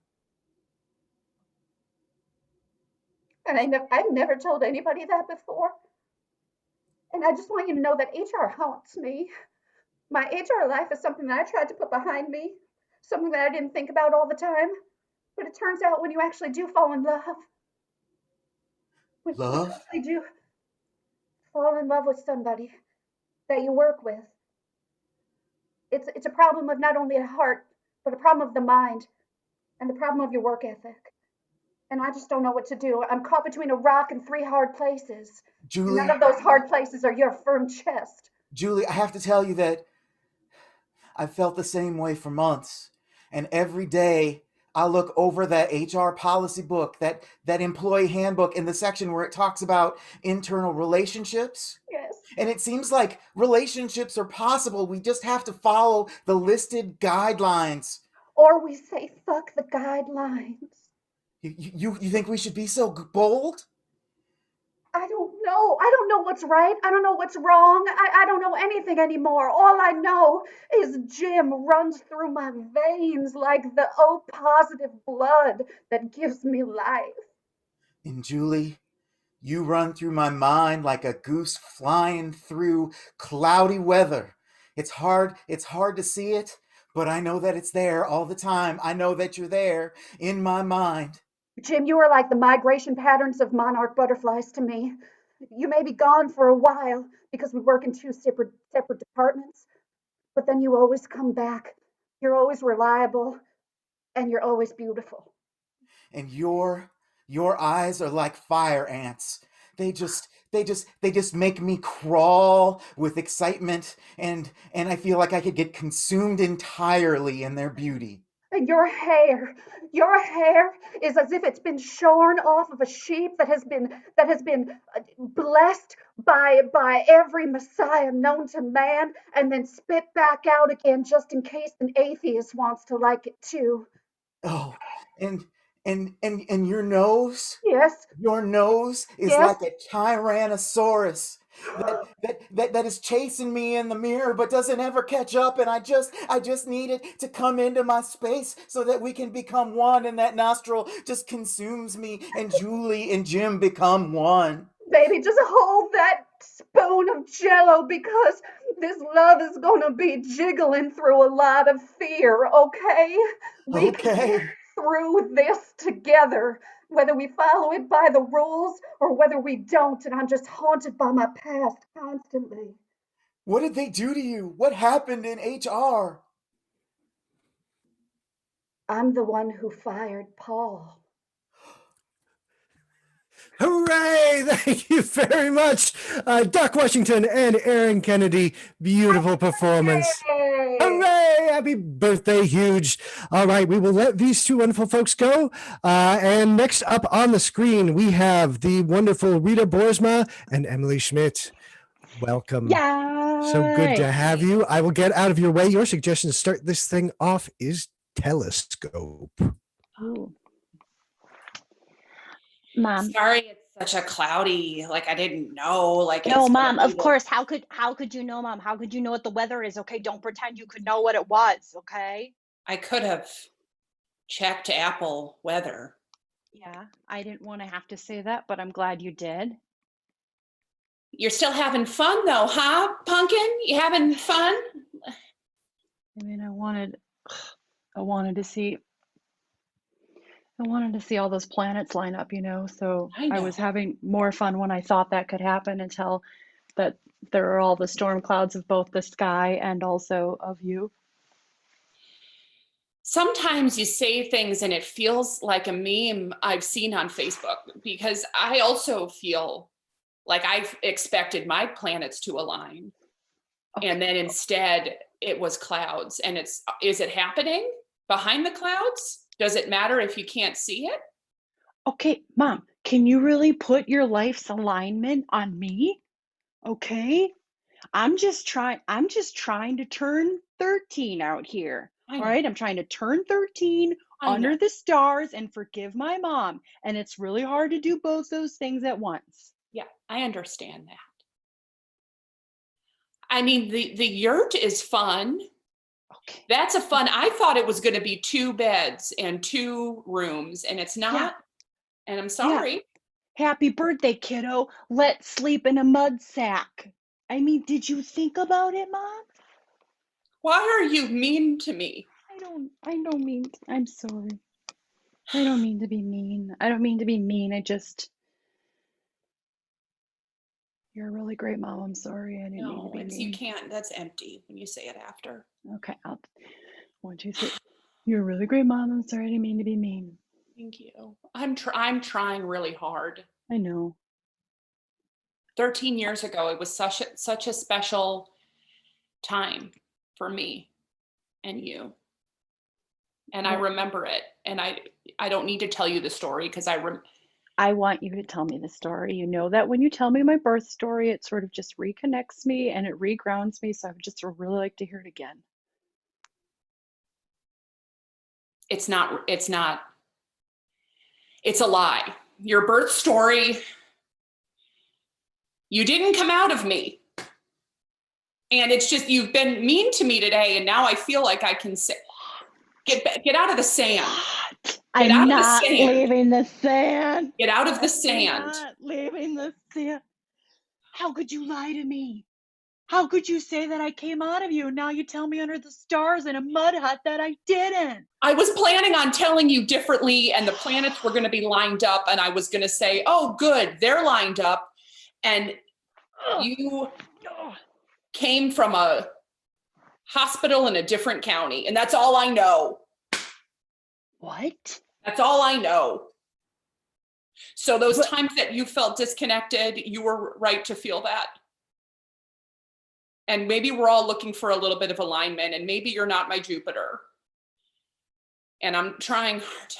And I've never told anybody that before. And I just want you to know that HR haunts me. My HR life is something that I tried to put behind me, something that I didn't think about all the time. But it turns out when you actually do fall in love, when you Love? actually do fall in love with somebody that you work with, it's a problem of not only the heart, but a problem of the mind and the problem of your work ethic. And I just don't know what to do. I'm caught between a rock and three hard places. And none Julie, of those hard places are your firm chest. Julie, I have to tell you that I've felt the same way for months. And every day I look over that HR policy book, that employee handbook in the section where it talks about internal relationships. Yes. And it seems like relationships are possible. We just have to follow the listed guidelines. Or we say, fuck the guidelines. You think we should be so bold? I don't know. I don't know what's right. I don't know what's wrong. I don't know anything anymore. All I know is Jim runs through my veins like the O positive blood that gives me life. And Julie, you run through my mind like a goose flying through cloudy weather. It's hard to see it, but I know that it's there all the time. I know that you're there in my mind. Jim, you are like the migration patterns of monarch butterflies to me. You may be gone for a while because we work in two separate departments, but then you always come back. You're always reliable and you're always beautiful. And your eyes are like fire ants. They just make me crawl with excitement, and I feel like I could get consumed entirely in their beauty. And your hair is as if it's been shorn off of a sheep that has been blessed by every Messiah known to man, and then spit back out again just in case an atheist wants to like it too. Oh, and your nose? Yes. Your nose is Yes. like a tyrannosaurus that is chasing me in the mirror but doesn't ever catch up, and I just need it to come into my space so that we can become one, and that nostril just consumes me, and Julie and Jim become one. Baby, just hold that spoon of jello because this love is gonna be jiggling through a lot of fear, okay? We can get through this together, whether we follow it by the rules or whether we don't, and I'm just haunted by my past constantly. What did they do to you? What happened in HR? I'm the one who fired Paul. Hooray! Thank you very much, Doc Washington and Aaron Kennedy. Beautiful performance. Hooray! Happy birthday, Huge. All right, we will let these two wonderful folks go. And next up on the screen, we have the wonderful Rita Boersma and Emily Schmidt. Welcome. Yay! So good to have you. I will get out of your way. Your suggestion to start this thing off is Telescope. Ooh. Mom. Sorry, it's such a cloudy, like I didn't know. Like No, it's Mom, of course. How could you know, Mom? How could you know what the weather is? Okay, don't pretend you could know what it was, okay? I could have checked Apple weather. Yeah, I didn't want to have to say that, but I'm glad you did. You're still having fun though, huh, Pumpkin? You having fun? I mean, I wanted to see all those planets line up, so I was having more fun when I thought that could happen until that there are all the storm clouds of both the sky and also of you. Sometimes you say things and it feels like a meme I've seen on Facebook, because I also feel like I've expected my planets to align. And then instead it was clouds, and is it happening? behind the clouds? Does it matter if you can't see it? Okay, Mom, can you really put your life's alignment on me? Okay? I'm just trying to turn 13 out here. I All know. right? I'm trying to turn 13 I know. under the stars and forgive my mom. And it's really hard to do both those things at once. Yeah, I understand that. I mean, the yurt is fun. Okay. That's a fun. I thought it was going to be 2 beds and 2 rooms, and it's not. Yeah. And I'm Yeah. sorry. Happy birthday, kiddo. Let's sleep in a mud sack. I mean, did you think about it, Mom? Why are you mean to me? I don't mean, I'm sorry. I don't mean to be mean. I don't mean to be mean. You're a really great mom. I'm sorry. I didn't mean to No, be you mean. can't. That's empty when you say it after. Okay, I'll 1, 2, 3. You're a really great mom. I'm sorry. I didn't mean to be mean. Thank you. I'm trying really hard. I know. 13 years ago, it was such a special time for me and you. And I Well, remember it. And I don't need to tell you the story because I want you to tell me the story. You know that when you tell me my birth story, it sort of just reconnects me and it regrounds me. So I would just really like to hear it again. it's not, it's a lie. Your birth story, you didn't come out of me. And it's just, you've been mean to me today. And now I feel like I can say, get out of the sand. Get out of the sand. Leaving the sand. Get out of the sand. Not leaving the sand. How could you lie to me? How could you say that I came out of you? Now you tell me under the stars in a mud hut that I didn't. I was planning on telling you differently, and the planets were going to be lined up, and I was going to say, oh, good, they're lined up. And you came from a hospital in a different county, and that's all I know. What? That's all I know. So those times that you felt disconnected, you were right to feel that. And maybe we're all looking for a little bit of alignment, and maybe you're not my Jupiter. And I'm trying hard.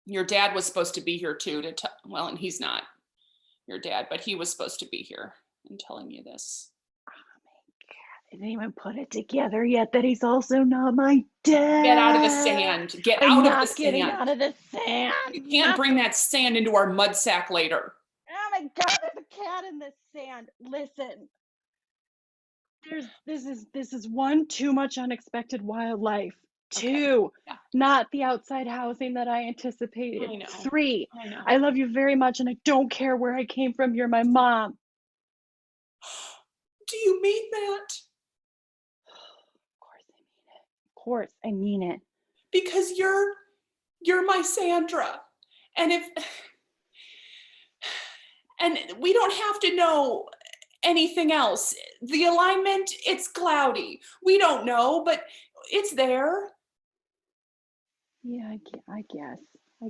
Your dad was supposed to be here too, well, and he's not your dad, but he was supposed to be here and telling you this. I didn't even put it together yet that he's also not my dad. Get out of the sand. Get I'm out of the not sand. getting out of the sand. You can't bring that sand into our mud sack later. Oh my God, there's a cat in the sand. Listen, this is 1, too much unexpected wildlife. 2, not the outside housing that I anticipated. I know. 3, I know. I love you very much and I don't care where I came from. You're my mom. Do you mean that? Of course, I mean it. Because you're my Sandra. And we don't have to know anything else. The alignment, it's cloudy. We don't know, but it's there. Yeah, I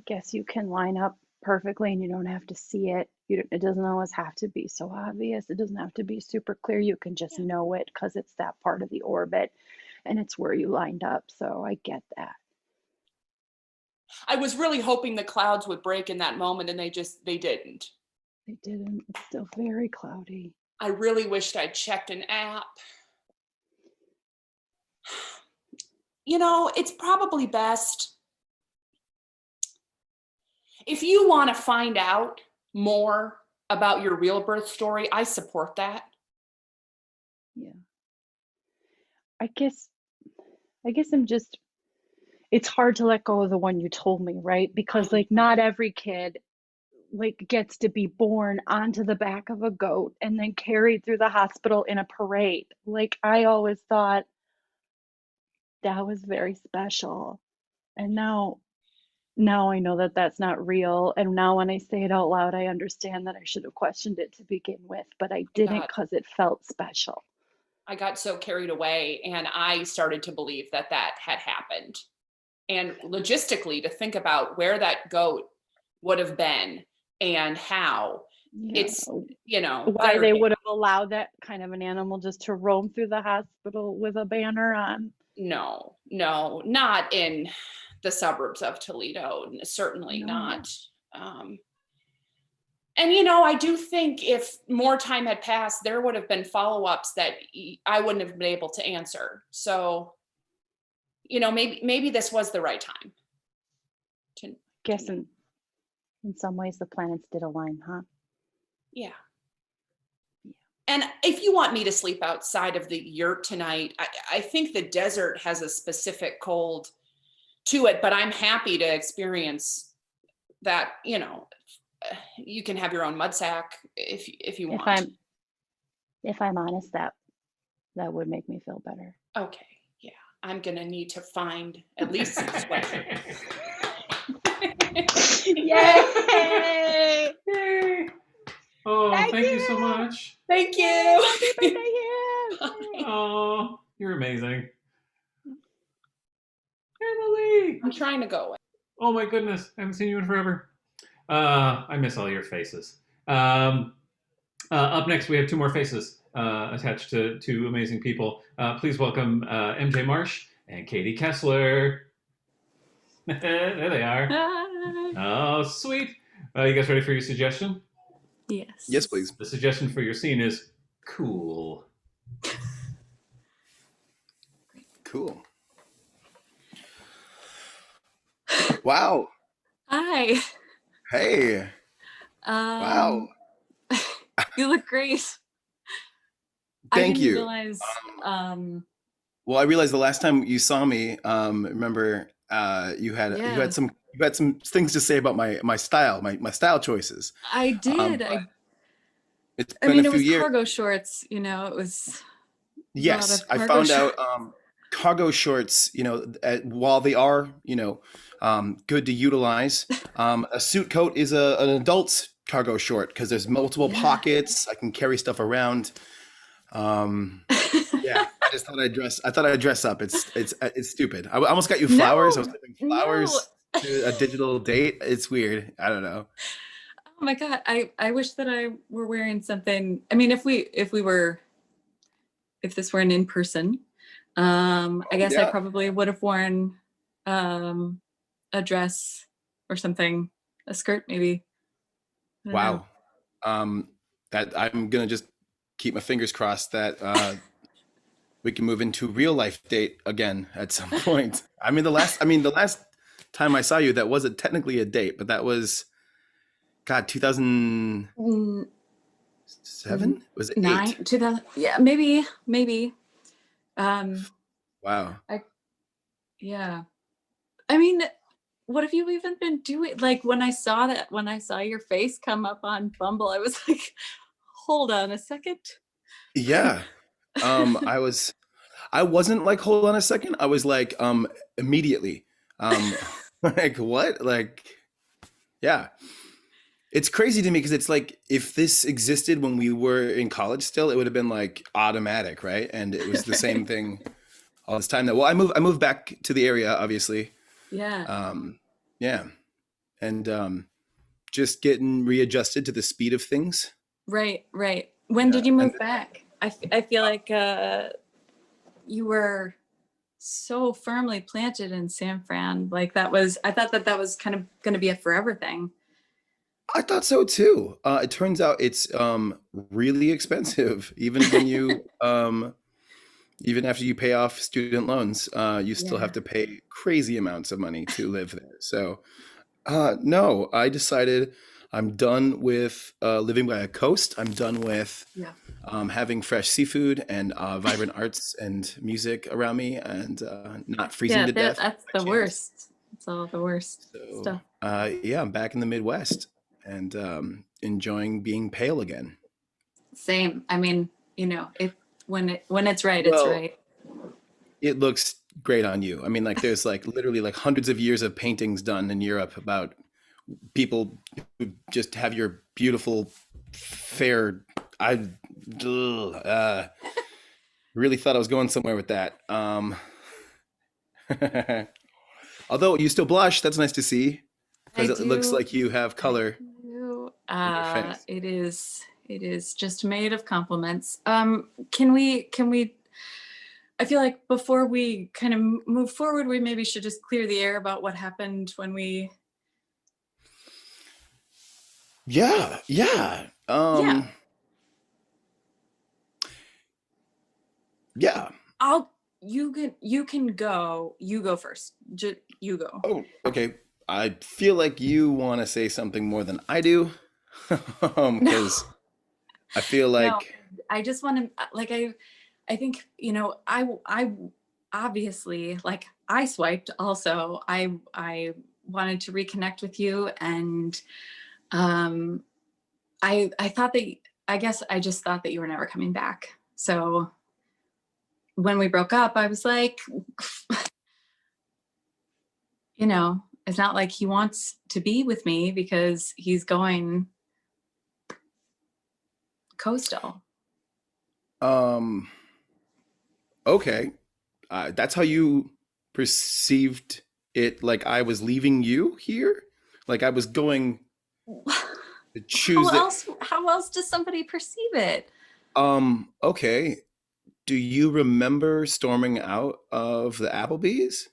guess you can line up perfectly and you don't have to see it. It doesn't always have to be so obvious. It doesn't have to be super clear. You can just know it because it's that part of the orbit and it's where you lined up. So I get that. I was really hoping the clouds would break in that moment and they didn't. They didn't. It's still very cloudy. I really wished I'd checked an app. You know, it's probably best if you want to find out more about your real birth story. I support that. Yeah. I guess I'm just, it's hard to let go of the one you told me, right? Because like not every kid like gets to be born onto the back of a goat and then carried through the hospital in a parade. Like I always thought that was very special. And now I know that that's not real. And now when I say it out loud, I understand that I should have questioned it to begin with, but I didn't because it felt special. I got so carried away and I started to believe that had happened. And logistically, to think about where that goat would have been and how it's, you know, why they would have allowed that kind of an animal just to roam through the hospital with a banner on. No, not in the suburbs of Toledo. Certainly not. And I do think if more time had passed, there would have been follow-ups that I wouldn't have been able to answer. So, maybe this was the right time. Guess in some ways the planets did align, huh? Yeah. And if you want me to sleep outside of the yurt tonight, I think the desert has a specific cold to it, but I'm happy to experience that. You can have your own mud sack if you want. If I'm honest, that would make me feel better. Okay, yeah, I'm gonna need to find at least some sweatshirts. Yay! Oh, thank you so much. Thank you. Happy birthday, Hugh! Oh, you're amazing. Emily! I'm trying to go away. Oh my goodness, I haven't seen you in forever. I miss all your faces. Up next, we have two more faces attached to two amazing people. Please welcome MJ Marsh and Katie Kessler. There they are. Hi. Oh, sweet. You guys ready for your suggestion? Yes. Yes, please. The suggestion for your scene is cool. Cool. Wow. Hi. Hey. Wow. You look great. Thank I didn't you. realize. Well, I realized the last time you saw me, remember, you had Yeah. some things to say about my style, my style choices. I did. It's I been mean, a it few was years. cargo shorts. It was. Yes, I cargo found shorts. out cargo shorts, while they are, good to utilize, a suit coat is an adult's cargo short because there's multiple pockets. I can carry stuff around. Yeah, I just thought I'd dress up. It's stupid. I almost got you flowers. I was giving flowers to a digital date. It's weird. I don't know. Oh my God. I wish that I were wearing something. I mean, if this were an in-person, I guess I yeah. probably would have worn a dress or something, a skirt maybe. I don't know. Wow. That I'm gonna just keep my fingers crossed that we can move into real life date again at some point. The last time I saw you, that wasn't technically a date, but that was, God, 2007? Was it 9, 8? 2000? Yeah, maybe. Wow. Yeah. I mean, what have you even been doing? Like when I saw your face come up on Bumble, I was like, hold on a second. Yeah. I wasn't like, hold on a second. I was like, immediately. Like what? Like, yeah. It's crazy to me because it's like if this existed when we were in college still, it would have been like automatic, right? And it was the same thing all this time. I moved back to the area, obviously. Yeah. Yeah. And just getting readjusted to the speed of things. Right. When did you move back? I feel like you were so firmly planted in San Fran. Like I thought that was kind of going to be a forever thing. I thought so too. It turns out it's really expensive, even when you even after you pay off student loans, you still have to pay crazy amounts of money to live there. So no, I decided I'm done with living by a coast. I'm done with having fresh seafood and vibrant arts and music around me and not freezing to death. That's the worst. It's all the worst stuff. Yeah, I'm back in the Midwest and enjoying being pale again. Same. I mean, when it's right, it's right. It looks great on you. I mean, like there's like literally like hundreds of years of paintings done in Europe about people who just have your beautiful fair. I really thought I was going somewhere with that. Although you still blush, that's nice to see because it looks like you have color. It is just made of compliments. Can we I feel like before we kind of move forward, we maybe should just clear the air about what happened when we. Yeah. Yeah. Yeah. You can go. You go first. You go. Oh, okay. I feel like you want to say something more than I do, because I feel like No, I just want to like I think I obviously like I swiped also. I wanted to reconnect with you, and I thought that I guess I just thought that you were never coming back. So when we broke up, I was like, it's not like he wants to be with me because he's going coastal. Okay. That's how you perceived it, like I was leaving you here? Like I was going to choose How else does somebody perceive it? Okay. Do you remember storming out of the Applebee's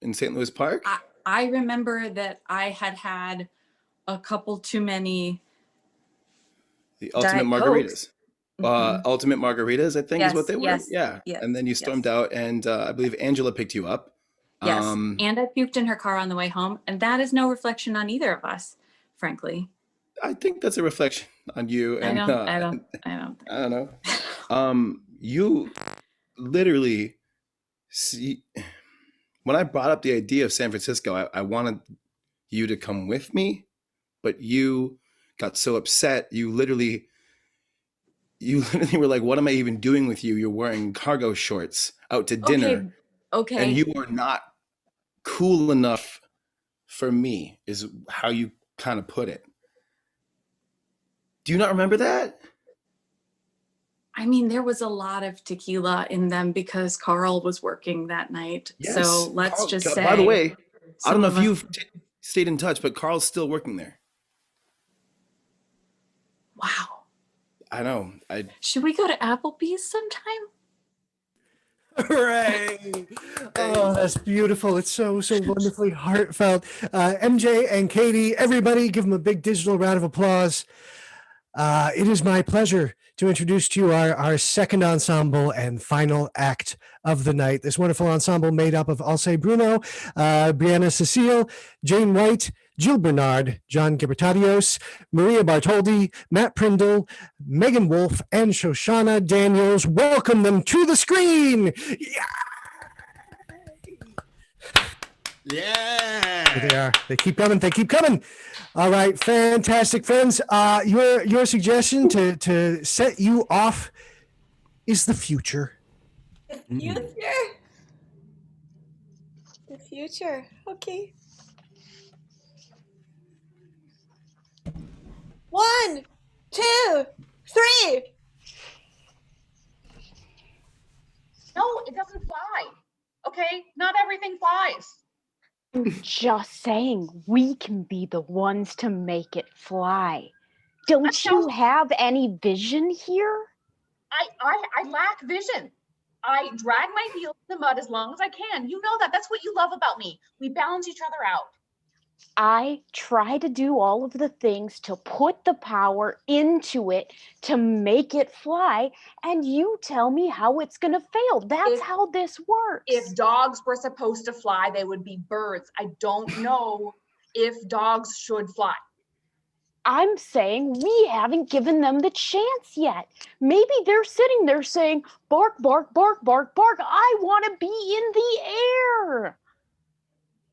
in St. Louis Park? I remember that I had a couple too many The ultimate Diet margaritas. Cokes. Ultimate margaritas, I think is what they were. Yes, Yeah. yes, And then you stormed out, and I believe Angela picked you up. Yes, and I puked in her car on the way home, and that is no reflection on either of us, frankly. I think that's a reflection on you. And I don't. I don't know. You literally see, when I brought up the idea of San Francisco, I wanted you to come with me, but you got so upset. You literally were like, "What am I even doing with you? You're wearing cargo shorts out to dinner, Okay. and you are not cool enough for me," is how you kind of put it. Do you not remember that? I mean, there was a lot of tequila in them because Carl was working that night. Yes. So let's just say. By the way, I don't know if you've stayed in touch, but Carl's still working there. Wow. I know. Should we go to Applebee's sometime? Hooray! Oh, that's beautiful. It's so wonderfully heartfelt. MJ and Katie, everybody give them a big digital round of applause. It is my pleasure to introduce to you our second ensemble and final act of the night. This wonderful ensemble made up of Alcé Bruno, Brianna Cecile, Jane White, Jill Bernard, John Gibertadios, Maria Bartoldi, Matt Prindle, Megan Wolf, and Shoshana Daniels. Welcome them to the screen. Yeah. Here they are. They keep coming. All right, fantastic, friends. Your suggestion to set you off is the future. The future. Okay. 1, 2, 3. No, it doesn't fly. Okay, not everything flies. I'm just saying, we can be the ones to make it fly. Don't you have any vision here? I lack vision. I drag my heels in the mud as long as I can. You know that. That's what you love about me. We balance each other out. I try to do all of the things to put the power into it to make it fly, and you tell me how it's going to fail. That's how this works. If dogs were supposed to fly, they would be birds. I don't know if dogs should fly. I'm saying we haven't given them the chance yet. Maybe they're sitting there saying, bark, bark, bark, bark, bark. I want to be in the air.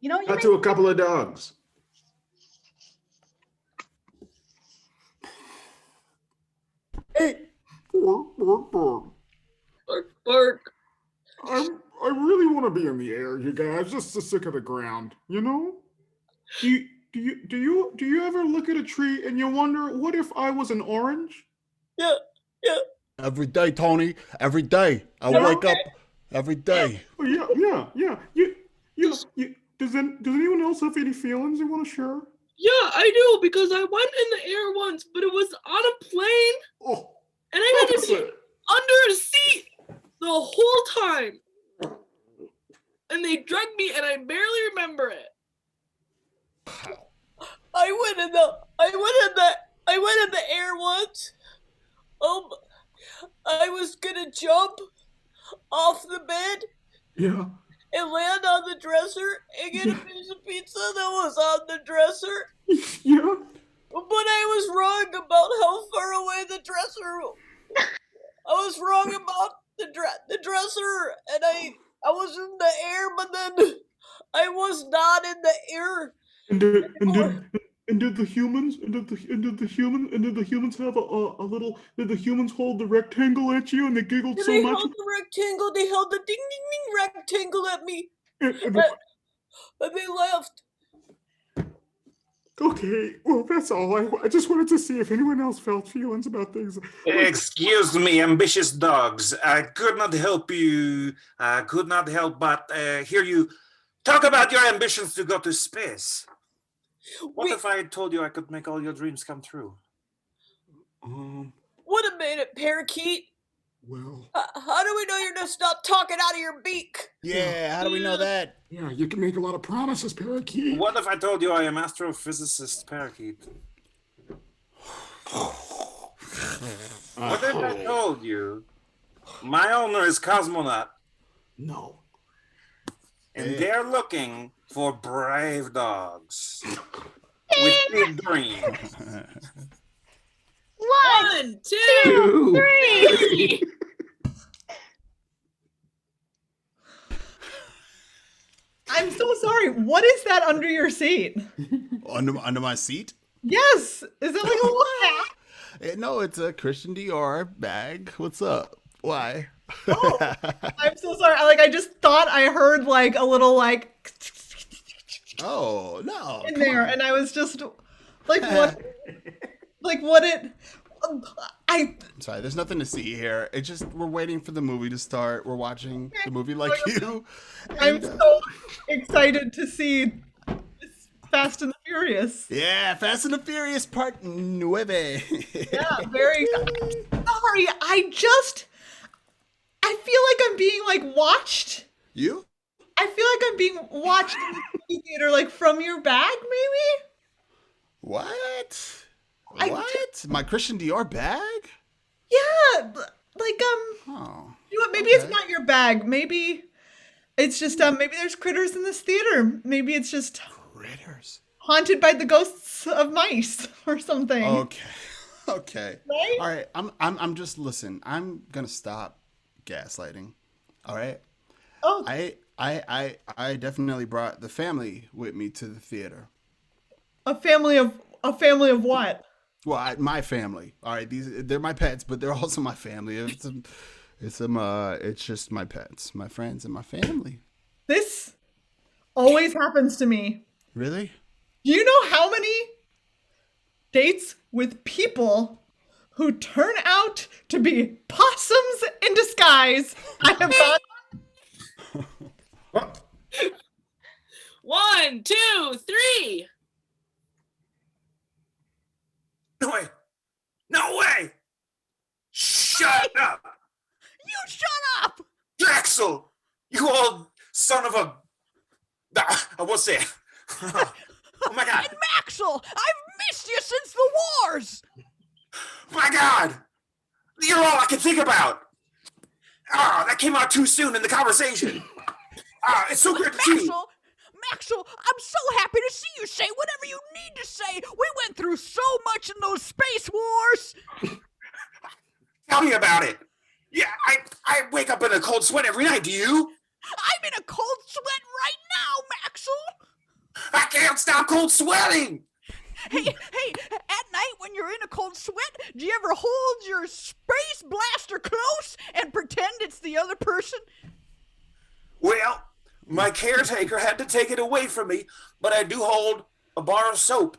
You know, Cut to a couple of dogs. Hey, bark. Bark, bark. I really want to be in the air, you guys. Just sick of the ground, you know? Do you ever look at a tree and you wonder, what if I was an orange? Yeah. Every day, Tony. Every day. I wake up every day. Yeah. Does anyone else have any feelings they want to share? Yeah, I do, because I went in the air once, but it was on a plane, and I had to sit under a seat the whole time. air once. I was gonna jump off the bed Yeah. and land on the dresser and get a piece of pizza that was on the dresser. Yeah. But I was wrong about how far away the dresser. I was wrong about the dresser, and I was in the air, but then I was not in the air. And did the humans have a little? Did the humans hold the rectangle at you and they giggled so They much? held the rectangle. They held the ding ding ding rectangle at me, And and they left. Okay, well that's all. I just wanted to see if anyone else felt feelings about things. Excuse me, ambitious dogs. I could not help you. I could not help but hear you talk about your ambitions to go to space. What if I had told you I could make all your dreams come true? Would have made it, parakeet. Well, how do we know you're gonna stop talking out of your beak? Yeah, how do we know that? Yeah, you can make a lot of promises, parakeet. What if I told you I am astrophysicist parakeet? What if I told you my owner is cosmonaut? No. And they're looking for brave dogs with big dreams. 1, 2, 3. I'm so sorry. What is that under your seat? Under my seat? Yes. Is it like a little hat? No, it's a Christian Dior bag. What's up? Why? I'm so sorry. I just thought I heard like a little like Oh no! in there, and I was just like, what? Like what it? I'm sorry, there's nothing to see here. It's just we're waiting for the movie to start. We're watching the movie like you. I'm so excited to see Fast and the Furious. Yeah, Fast and the Furious Part 9. Yeah, very. Sorry, I feel like I'm being like watched. You? I feel like I'm being watched in the movie theater, like from your bag, maybe. What? What? My Christian Dior bag? Yeah, like You know what? Maybe it's not your bag. Maybe it's just maybe there's critters in this theater. Maybe it's just critters haunted by the ghosts of mice or something. Okay. Right? All right. I'm just listen. I'm gonna stop gaslighting. All right. Oh. I definitely brought the family with me to the theater. A family of what? Well, my family. All right, they're my pets, but they're also my family. It's just my pets, my friends, and my family. This always happens to me. Really? Do you know how many dates with people who turn out to be possums in disguise I have gone? 1, 2, 3. No way! No way! Shut up! You shut up! Drexel! You old son of a... I won't say it. Oh my God. And Maxwell, I've missed you since the wars. My God! You're all I can think about. That came out too soon in the conversation. It's so great to see you. Maxwell, I'm so happy to see you. Say whatever you need to say. We went through so much in those space wars. Tell me about it. Yeah, I wake up in a cold sweat every night. Do you? I'm in a cold sweat right now, Maxwell. I can't stop cold sweating. Hey, at night when you're in a cold sweat, do you ever hold your space blaster close and pretend it's the other person? Well, my caretaker had to take it away from me, but I do hold a bar of soap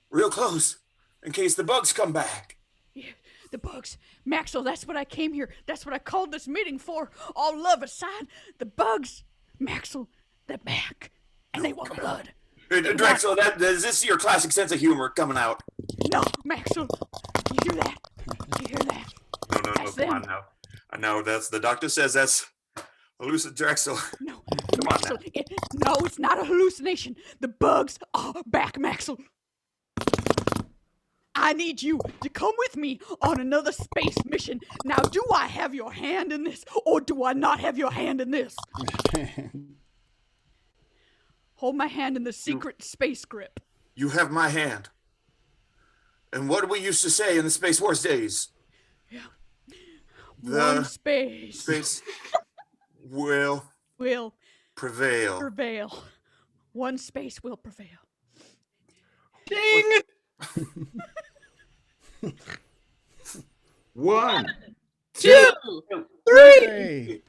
real close in case the bugs come back. Yeah, the bugs. Maxwell, that's what I came here. That's what I called this meeting for. All love aside, the bugs, Maxwell, they're back. And they want blood. Drexel, is this your classic sense of humor coming out? No, Maxwell, you hear that? You hear that? No, come on now. I know, that's the doctor says that's hallucination, Drexel. No, come on now. No, it's not a hallucination. The bugs are back, Maxwell. I need you to come with me on another space mission. Now, do I have your hand in this, or do I not have your hand in this? Hold my hand in the secret space grip. You have my hand. And what did we used to say in the Space Wars days? Yeah. The One space. Space will prevail. Prevail. One space will prevail. Ding! 1, 2, 3.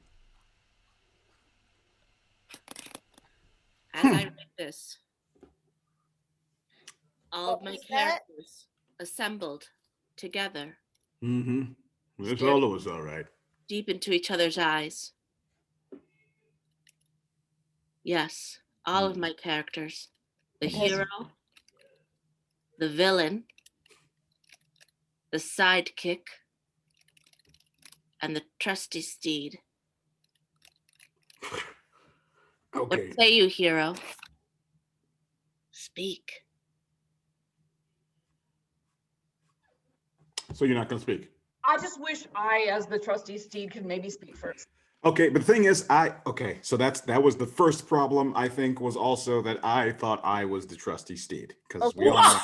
As I read this, all of my was that? characters assembled together Mm-hmm. That's all of us, all right. deep into each other's eyes. Yes, all of my characters. The hero, the villain, the sidekick, and the trusty steed. Okay. What say you, hero? Speak. So you're not going to speak? I just wish I, as the trustee steed, could maybe speak first. Okay, but the thing is, so that was the first problem, I think, was also that I thought I was the trusty steed. Because we all know.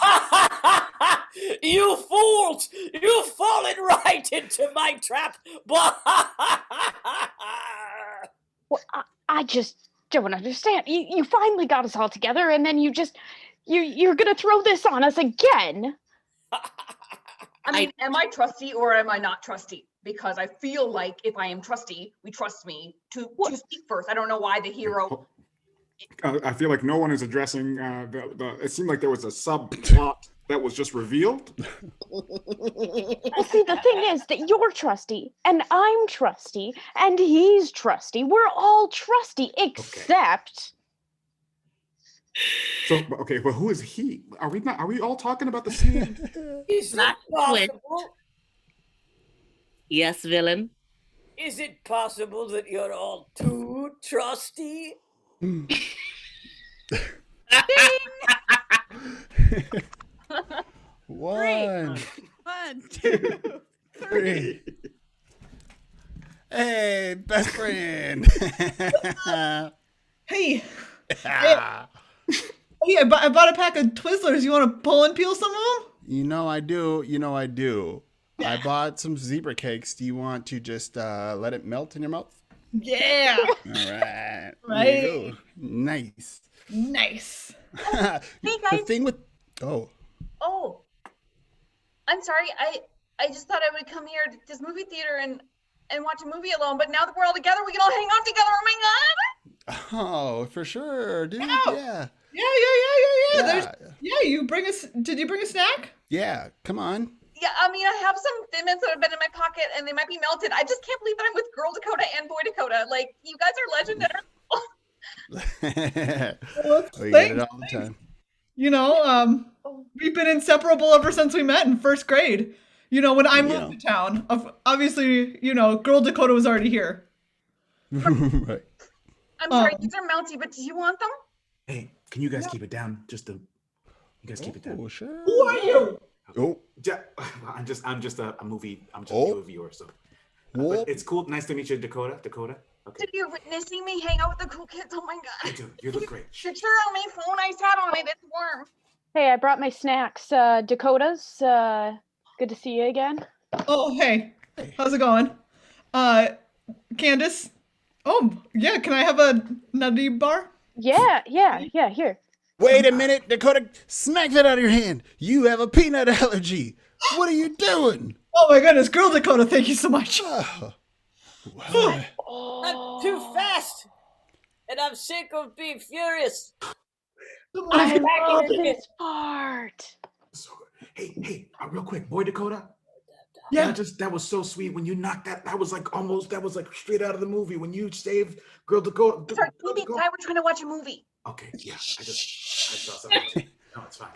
You fools! You've fallen right into my trap. Well, I just don't understand. You finally got us all together, and then you're gonna throw this on us again. I mean, am I trusty or am I not trusty? Because I feel like if I am trusty, we trust me to speak first. I don't know why the hero. I feel like no one is addressing it seemed like there was a subplot that was just revealed. Well, see, the thing is that you're trusty, and I'm trusty, and he's trusty. We're all trusty, except. So, okay, well, who is he? Are we all talking about the same? Is it Not possible? Yes, villain. Is it possible that you're all too trusty? One, 2, 3. Hey, best friend. Hey. Hey, I bought a pack of Twizzlers. You want to pull and peel some of them? You know I do. I bought some zebra cakes. Do you want to just let it melt in your mouth? Yeah. All right. Right. There you go. Nice. Nice. Hey The guys. thing with Oh, I'm sorry. I just thought I would come here to this movie theater and watch a movie alone. But now that we're all together, we can all hang out together. Oh my god! Oh, for sure, dude. Oh. Yeah. Yeah. You bring us. Did you bring a snack? Yeah. Come on. Yeah, I mean, I have some Thin Mints that have been in my pocket and they might be melted. I just can't believe that I'm with Girl Dakota and Boy Dakota. Like, you guys are legendary. We get it all the time. You know, we've been inseparable ever since we met in first grade. You know, when I moved to town, obviously, you know, Girl Dakota was already here. Right. I'm sorry, these are melty, but do you want them? Hey, can you guys keep it down? You guys keep it down. Oh, sure. Who are you? Oh. I'm just a movie viewer, so. But it's cool. Nice to meet you, Dakota. Okay. So you're witnessing me hang out with the cool kids? Oh my god. You look great. Picture on my phone, I sat on it, it's warm. Hey, I brought my snacks. Dakota's. Good to see you again. Oh, hey. How's it going? Candace? Oh, yeah. Can I have a nutty bar? Yeah. Here. Wait a minute, Dakota. Smack that out of your hand. You have a peanut allergy. What are you doing? Oh my goodness, Girl Dakota, thank you so much. I'm too fast, and I'm sick of being furious. I love this part. Hey, real quick, Boy Dakota. Yeah. That was so sweet when you knocked that. That was like straight out of the movie when you saved Girl Dakota. Sorry, can we be quiet? We're trying to watch a movie. Okay, yeah. I saw something. No, it's fine.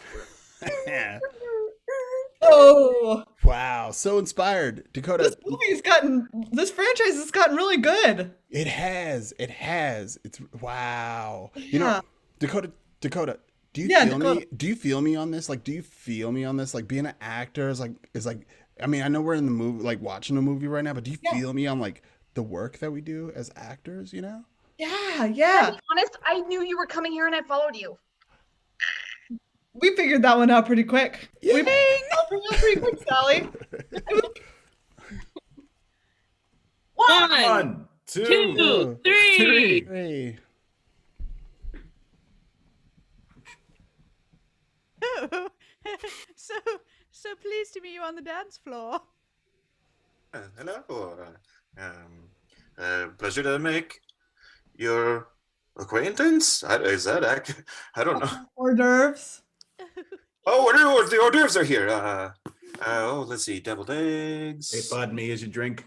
Oh. Wow, so inspired. Dakota. This franchise has gotten really good. It has. It's wow. You know, Dakota, Do you Yeah, feel Dakota. me? Do you feel me on this? Like, do you feel me on this? Like, being an actor is like. I mean, I know we're in the movie, like watching a movie right now, but do you Yeah. feel me on like the work that we do as actors? You know? Yeah, To yeah. be honest, I knew you were coming here and I followed you. We figured that one out pretty quick. Yeah. We figured that one out pretty quick, Sally. One, two, three. Three. So pleased to meet you on the dance floor. Hello. Pleasure to make your acquaintance. Is that accurate? I don't know. Hors d'oeuvres. Oh, the hors d'oeuvres are here. Let's see. Deviled eggs. Hey, pardon me, is your drink?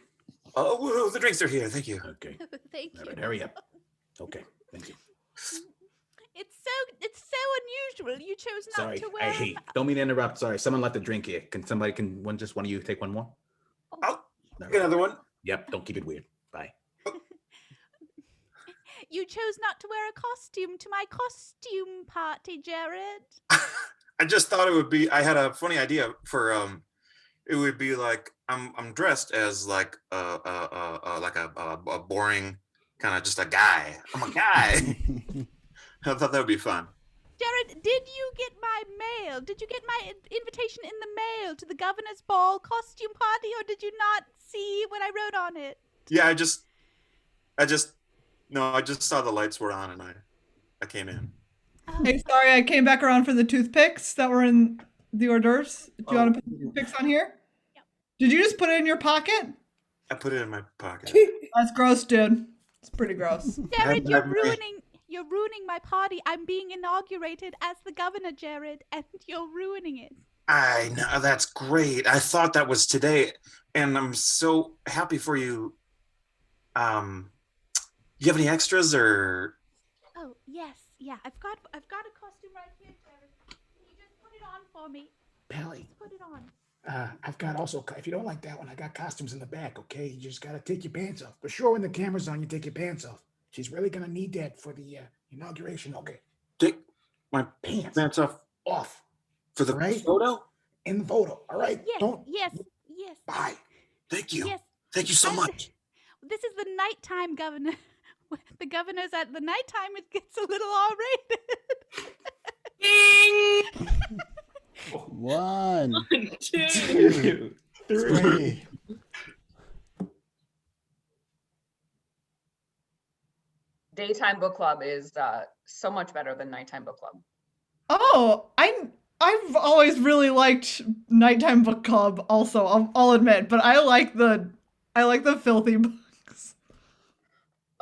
Oh, the drinks are here. Thank you. Okay. Thank All you. right, hurry up. Okay, thank you. It's so unusual. You chose not Sorry, to wear. I hate. Don't mean to interrupt. Sorry, someone left a drink here. Can one of you take one more? Oh, another one. Yep. Don't keep it weird. Bye. You chose not to wear a costume to my costume party, Jared. I just thought it would be. I had a funny idea for It would be like I'm dressed as like a boring kind of just a guy. I'm a guy. I thought that would be fun. Jared, did you get my mail? Did you get my invitation in the mail to the governor's ball costume party, or did you not see what I wrote on it? Yeah, I just saw the lights were on and I came in. Hey, sorry, I came back around for the toothpicks that were in the hors d'oeuvres. Do you want to put the toothpicks on here? Did you just put it in your pocket? I put it in my pocket. That's gross, dude. It's pretty gross. Jared, you're ruining my party. I'm being inaugurated as the governor, Jared, and you're ruining it. I know, that's great. I thought that was today, and I'm so happy for you. You have any extras or? Oh yes, yeah. I've got a costume right here, Jared. Can you just put it on for me? Pally. Put it on. I've got also, if you don't like that one, I got costumes in the back, okay? You just got to take your pants off. For sure, when the camera's on, you take your pants off. She's really going to need that for the inauguration, okay? Take my pants off. Off. For the photo? In the photo, all right? Yes, yes. Bye. Thank you. Yes. Thank you so much. This is the nighttime governor. The governor's at the nighttime. It gets a little R-rated. One, two, three. Daytime book club is so much better than nighttime book club. Oh, I've always really liked nighttime book club. Also, I'll admit, but I like the filthy books.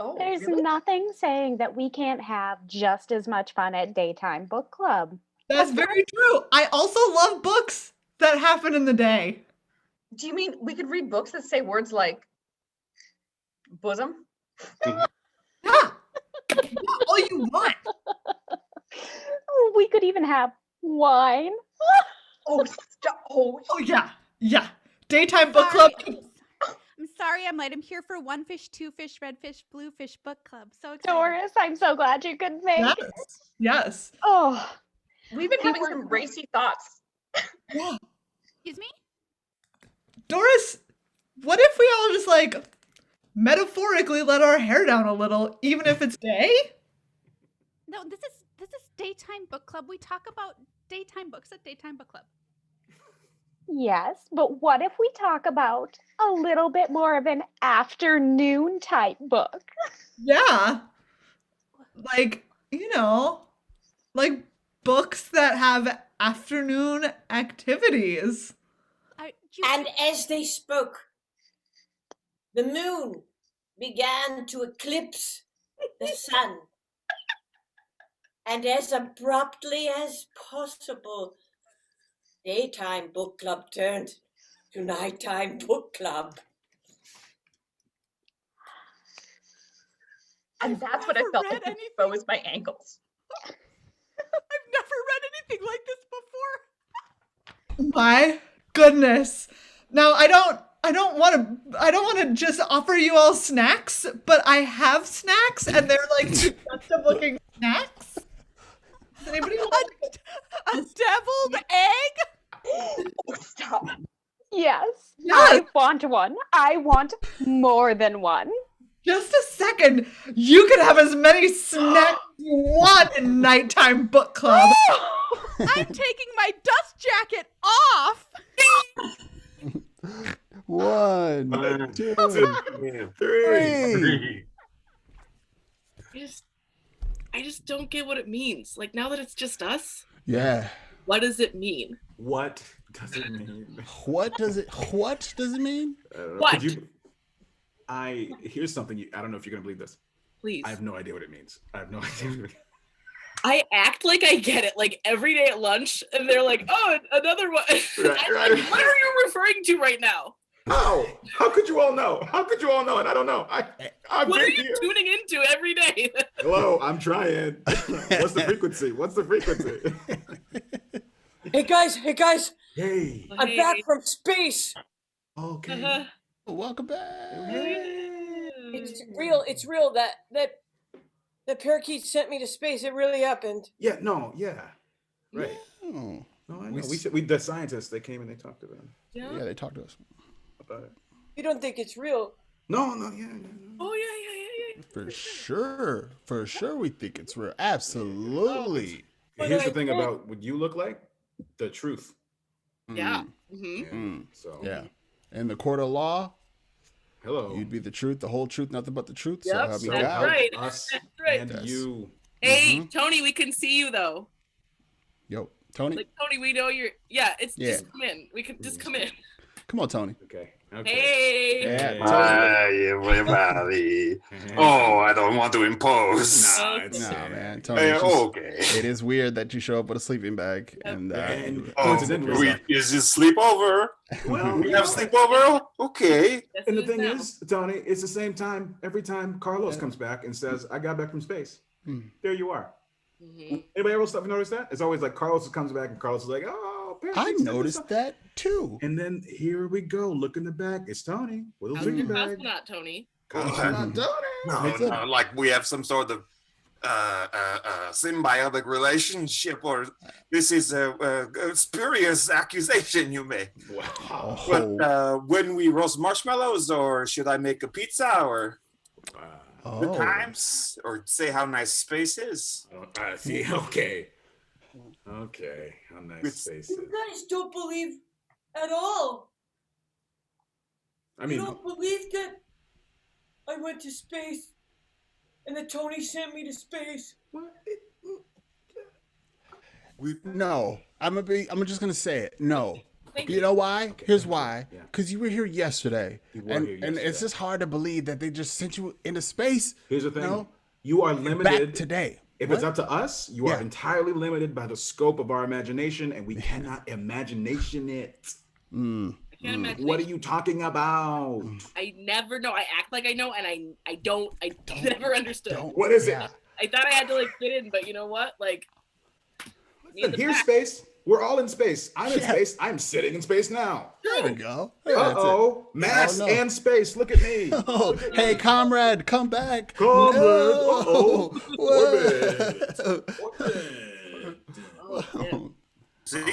Oh, There's nothing saying that we can't have just as much fun at daytime book club. That's very true. I also love books that happen in the day. Do you mean we could read books that say words like bosom? All you want. We could even have wine. Oh, stop. Oh, yeah. Daytime book club. I'm sorry I'm late. I'm here for One Fish, Two Fish, Red Fish, Blue Fish book club. So excited. Doris, I'm so glad you could make it. Yes. Oh. We've been having some racy thoughts. Excuse me? Doris, what if we all just like metaphorically let our hair down a little, even if it's day? No, this is daytime book club. We talk about daytime books at daytime book club. Yes, but what if we talk about a little bit more of an afternoon type book? Yeah. Like, like books that have afternoon activities. And as they spoke, the moon began to eclipse the sun. And as abruptly as possible, daytime book club turned to nighttime book club. And that's what I felt like exposed my ankles. I've never read anything like this before. My goodness. Now I don't want to just offer you all snacks, but I have snacks and they're like disgusting looking snacks. Does anybody want a deviled egg? Stop. Yes, Yes. I want one. I want more than one. Just a second. You can have as many snacks as you want in nighttime book club. I'm taking my dust jacket off. 1, 2, 3. I just don't get what it means. Like, now that it's just us, Yeah. what does it mean? What does it mean? What does it mean? What? Here's something. I don't know if you're gonna believe this. Please. I have no idea what it means. I have no idea what it means. I act like I get it, like every day at lunch, and they're like, "Oh, another one." I'm like, what are you referring to right now? How could you all know? How could you all know? And I don't know. I've What been are you here. tuning into every day? Hello, I'm trying. What's the frequency? What's the frequency? Hey guys, Hey. I'm back from space. Okay. Welcome back. It's real that parakeet sent me to space. It really happened. Yeah. Right. Oh. No, I know. We the scientists. They came and they talked to them. Yeah, they talked to us about it. You don't think it's real? No. Oh yeah. For sure, we think it's real. Absolutely. Here's the thing about what you look like: the truth. Yeah. So yeah, in the court of law, hello, you'd be the truth, the whole truth, nothing but the truth. Yep, So help me that's God. right. Us That's right. and you. Hey, Tony, we can see you though. Yo, Tony. Like Tony, we know you're. Yeah, it's Yeah. just come in. We can just come in. Come on, Tony. Okay. Hey. Yeah, Hi, everybody. Oh, I don't want to impose. Nah, man. Tony, Hey, it's just- okay. It is weird that you show up with a sleeping bag and Is this sleepover? Well, we have sleepover? Okay. And the thing is, Tony, it's the same time every time Carlos comes back and says, "I got back from space." There you are. Anybody else notice that? It's always like Carlos comes back and Carlos is like, "Oh, I noticed that too." And then here we go. Look in the back. It's Tony with a How's your sleeping bag. cosmonaut, Tony? No, like we have some sort of symbiotic relationship, or this is a spurious accusation you make. Wow. But when we roast marshmallows, or should I make a pizza, or good times, or say how nice space is? See, okay. How nice space is. You guys don't believe at all. I mean, you don't believe that I went to space and that Tony sent me to space. No, I'm just gonna say it. No. You know why? Here's why. Because you were here yesterday. And it's just hard to believe that they just sent you into space. Here's the thing. No? You are limited Back today. If it's up to us, you are entirely limited by the scope of our imagination, and we cannot imagination it. I can't imagine. What are you talking about? I never know. I act like I know, and I don't. I never understood. What is it? I thought I had to like fit in, but you know what? Like, me in the Here's back. space. We're all in space. I'm in space. I'm sitting in space now. There we go. Uh-oh. Mass and space. Look at me. Oh, hey, comrade, come back. Comrade. No. Whoa. See?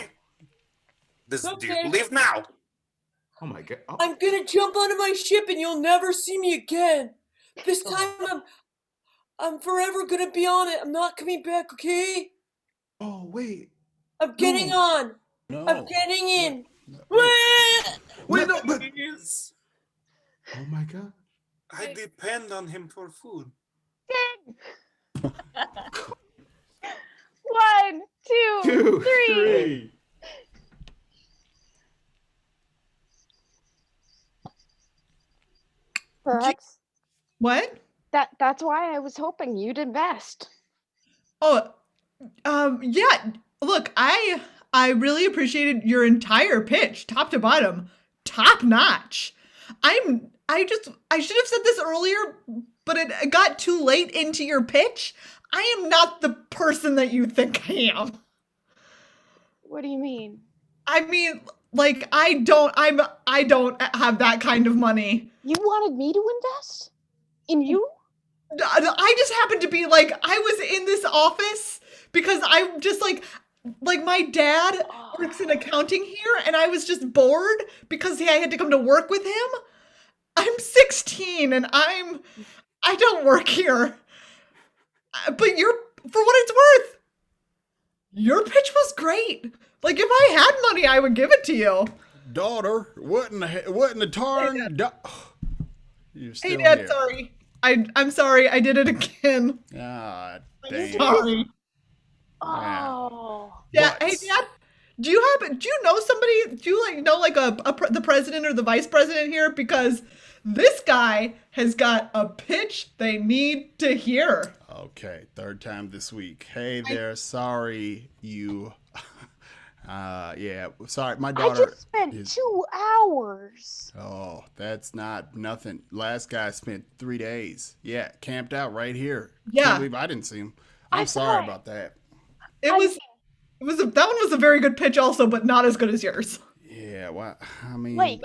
Do you Okay. believe now? Oh my God. Oh. I'm gonna jump onto my ship and you'll never see me again. This time I'm forever gonna be on it. I'm not coming back, okay? Oh, wait. I'm getting on. No. I'm getting in. Wait, no, but... Yes. Oh my God. I depend on him for food. 1, 2, 2, 3. 3. Perhaps What? that's why I was hoping you'd invest. Oh, yeah. Look, I really appreciated your entire pitch, top to bottom, top notch. I should have said this earlier, but it got too late into your pitch. I am not the person that you think I am. What do you mean? I mean, like, I don't have that kind of money. You wanted me to invest? In you? I just happened to be like, I was in this office because I'm just like my dad works in accounting here, and I was just bored because I had to come to work with him. I'm 16 and I don't work here. But for what it's worth, your pitch was great. Like if I had money, I would give it to you. Daughter, what in the tarn? You're Hey, still Dad, here. sorry. I'm sorry. I did it again. Ah, I'm damn. sorry. Oh. Yeah. Hey, Dad. Do you know somebody? Do you know the president or the vice president here? Because this guy has got a pitch they need to hear. Okay, third time this week. Hey there, sorry you. Yeah, sorry, my I daughter. just spent 2 hours. Oh, that's not nothing. Last guy spent 3 days. Yeah, camped out right here. Yeah. Can't believe I didn't see him. I'm sorry about that. That one was a very good pitch also, but not as good as yours. Yeah, well, I mean, Like,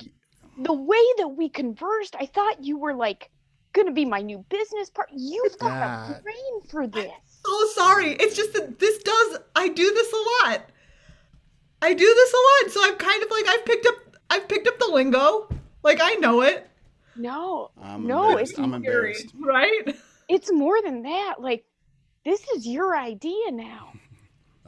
the way that we conversed, I thought you were like gonna be my new business partner. You've got a brain for this. Oh, sorry. It's just that I do this a lot. I do this a lot, so I'm kind of like I've picked up the lingo. Like I know it. No, I'm embarrassed. Right? It's more than that. Like, this is your idea now.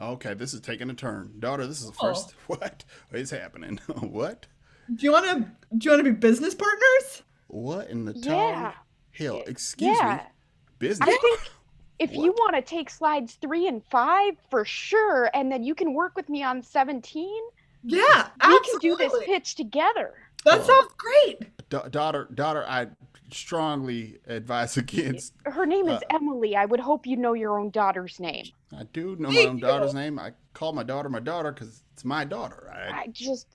okay, this is taking a turn. Daughter, this is the first. What is happening? What? Do you want to be business partners? What in the Yeah. town? Hell, excuse me. Business. I think if you want to take slides 3 and 5 for sure, and then you can work with me on 17. Yeah, we can do this pitch together. That sounds great. Daughter, I strongly advise against. Her name is Emily. I would hope you know your own daughter's name. I do know my own daughter's name. I call my daughter because it's my daughter.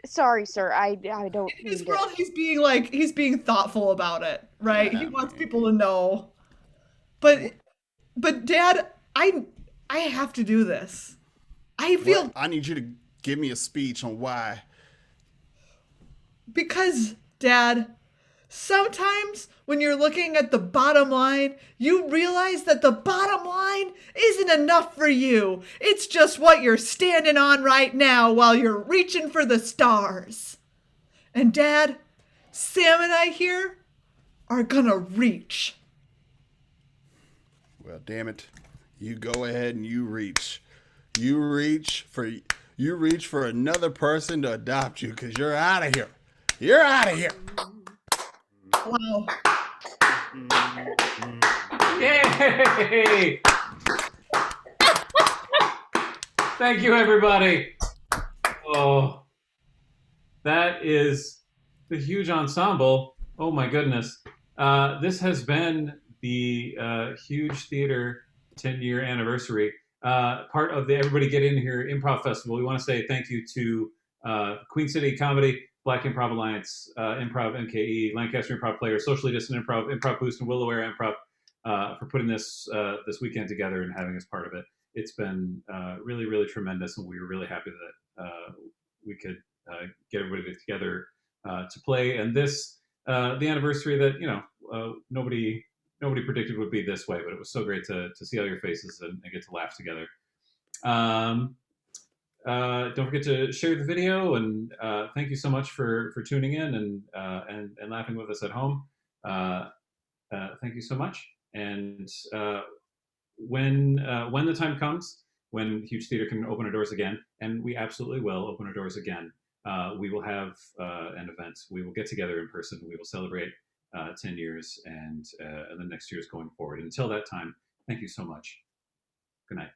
Sorry, sir. I don't. In his world, he's being thoughtful about it, right? Yeah, he wants people to know. But Dad, I have to do this. I feel What? I need you to give me a speech on why. Because, Dad, sometimes when you're looking at the bottom line, you realize that the bottom line isn't enough for you. It's just what you're standing on right now while you're reaching for the stars. And Dad, Sam and I here are gonna reach. Well, damn it. You go ahead and you reach. You reach for another person to adopt you because you're out of here. You're out of here. Wow. Yay! Thank you, everybody. Oh, that is the huge ensemble. Oh my goodness. This has been the Huge Theater 10-year anniversary. Part of the Everybody Get In Here Improv Festival. We want to say thank you to Queen City Comedy, Black Improv Alliance, Improv MKE, Lancaster Improv Players, Socially Distant Improv, Improv Boost, and Willow Air Improv for putting this weekend together and having us part of it. It's been really, really tremendous, and we were really happy that we could get everybody together to play. And this, the anniversary that nobody predicted would be this way, but it was so great to see all your faces and get to laugh together. Don't forget to share the video, and thank you so much for tuning in and laughing with us at home. Thank you so much. And when the time comes, when Huge Theater can open our doors again, and we absolutely will open our doors again, we will have an event. We will get together in person. We will celebrate 10 years and the next years going forward. Until that time, thank you so much. Good night.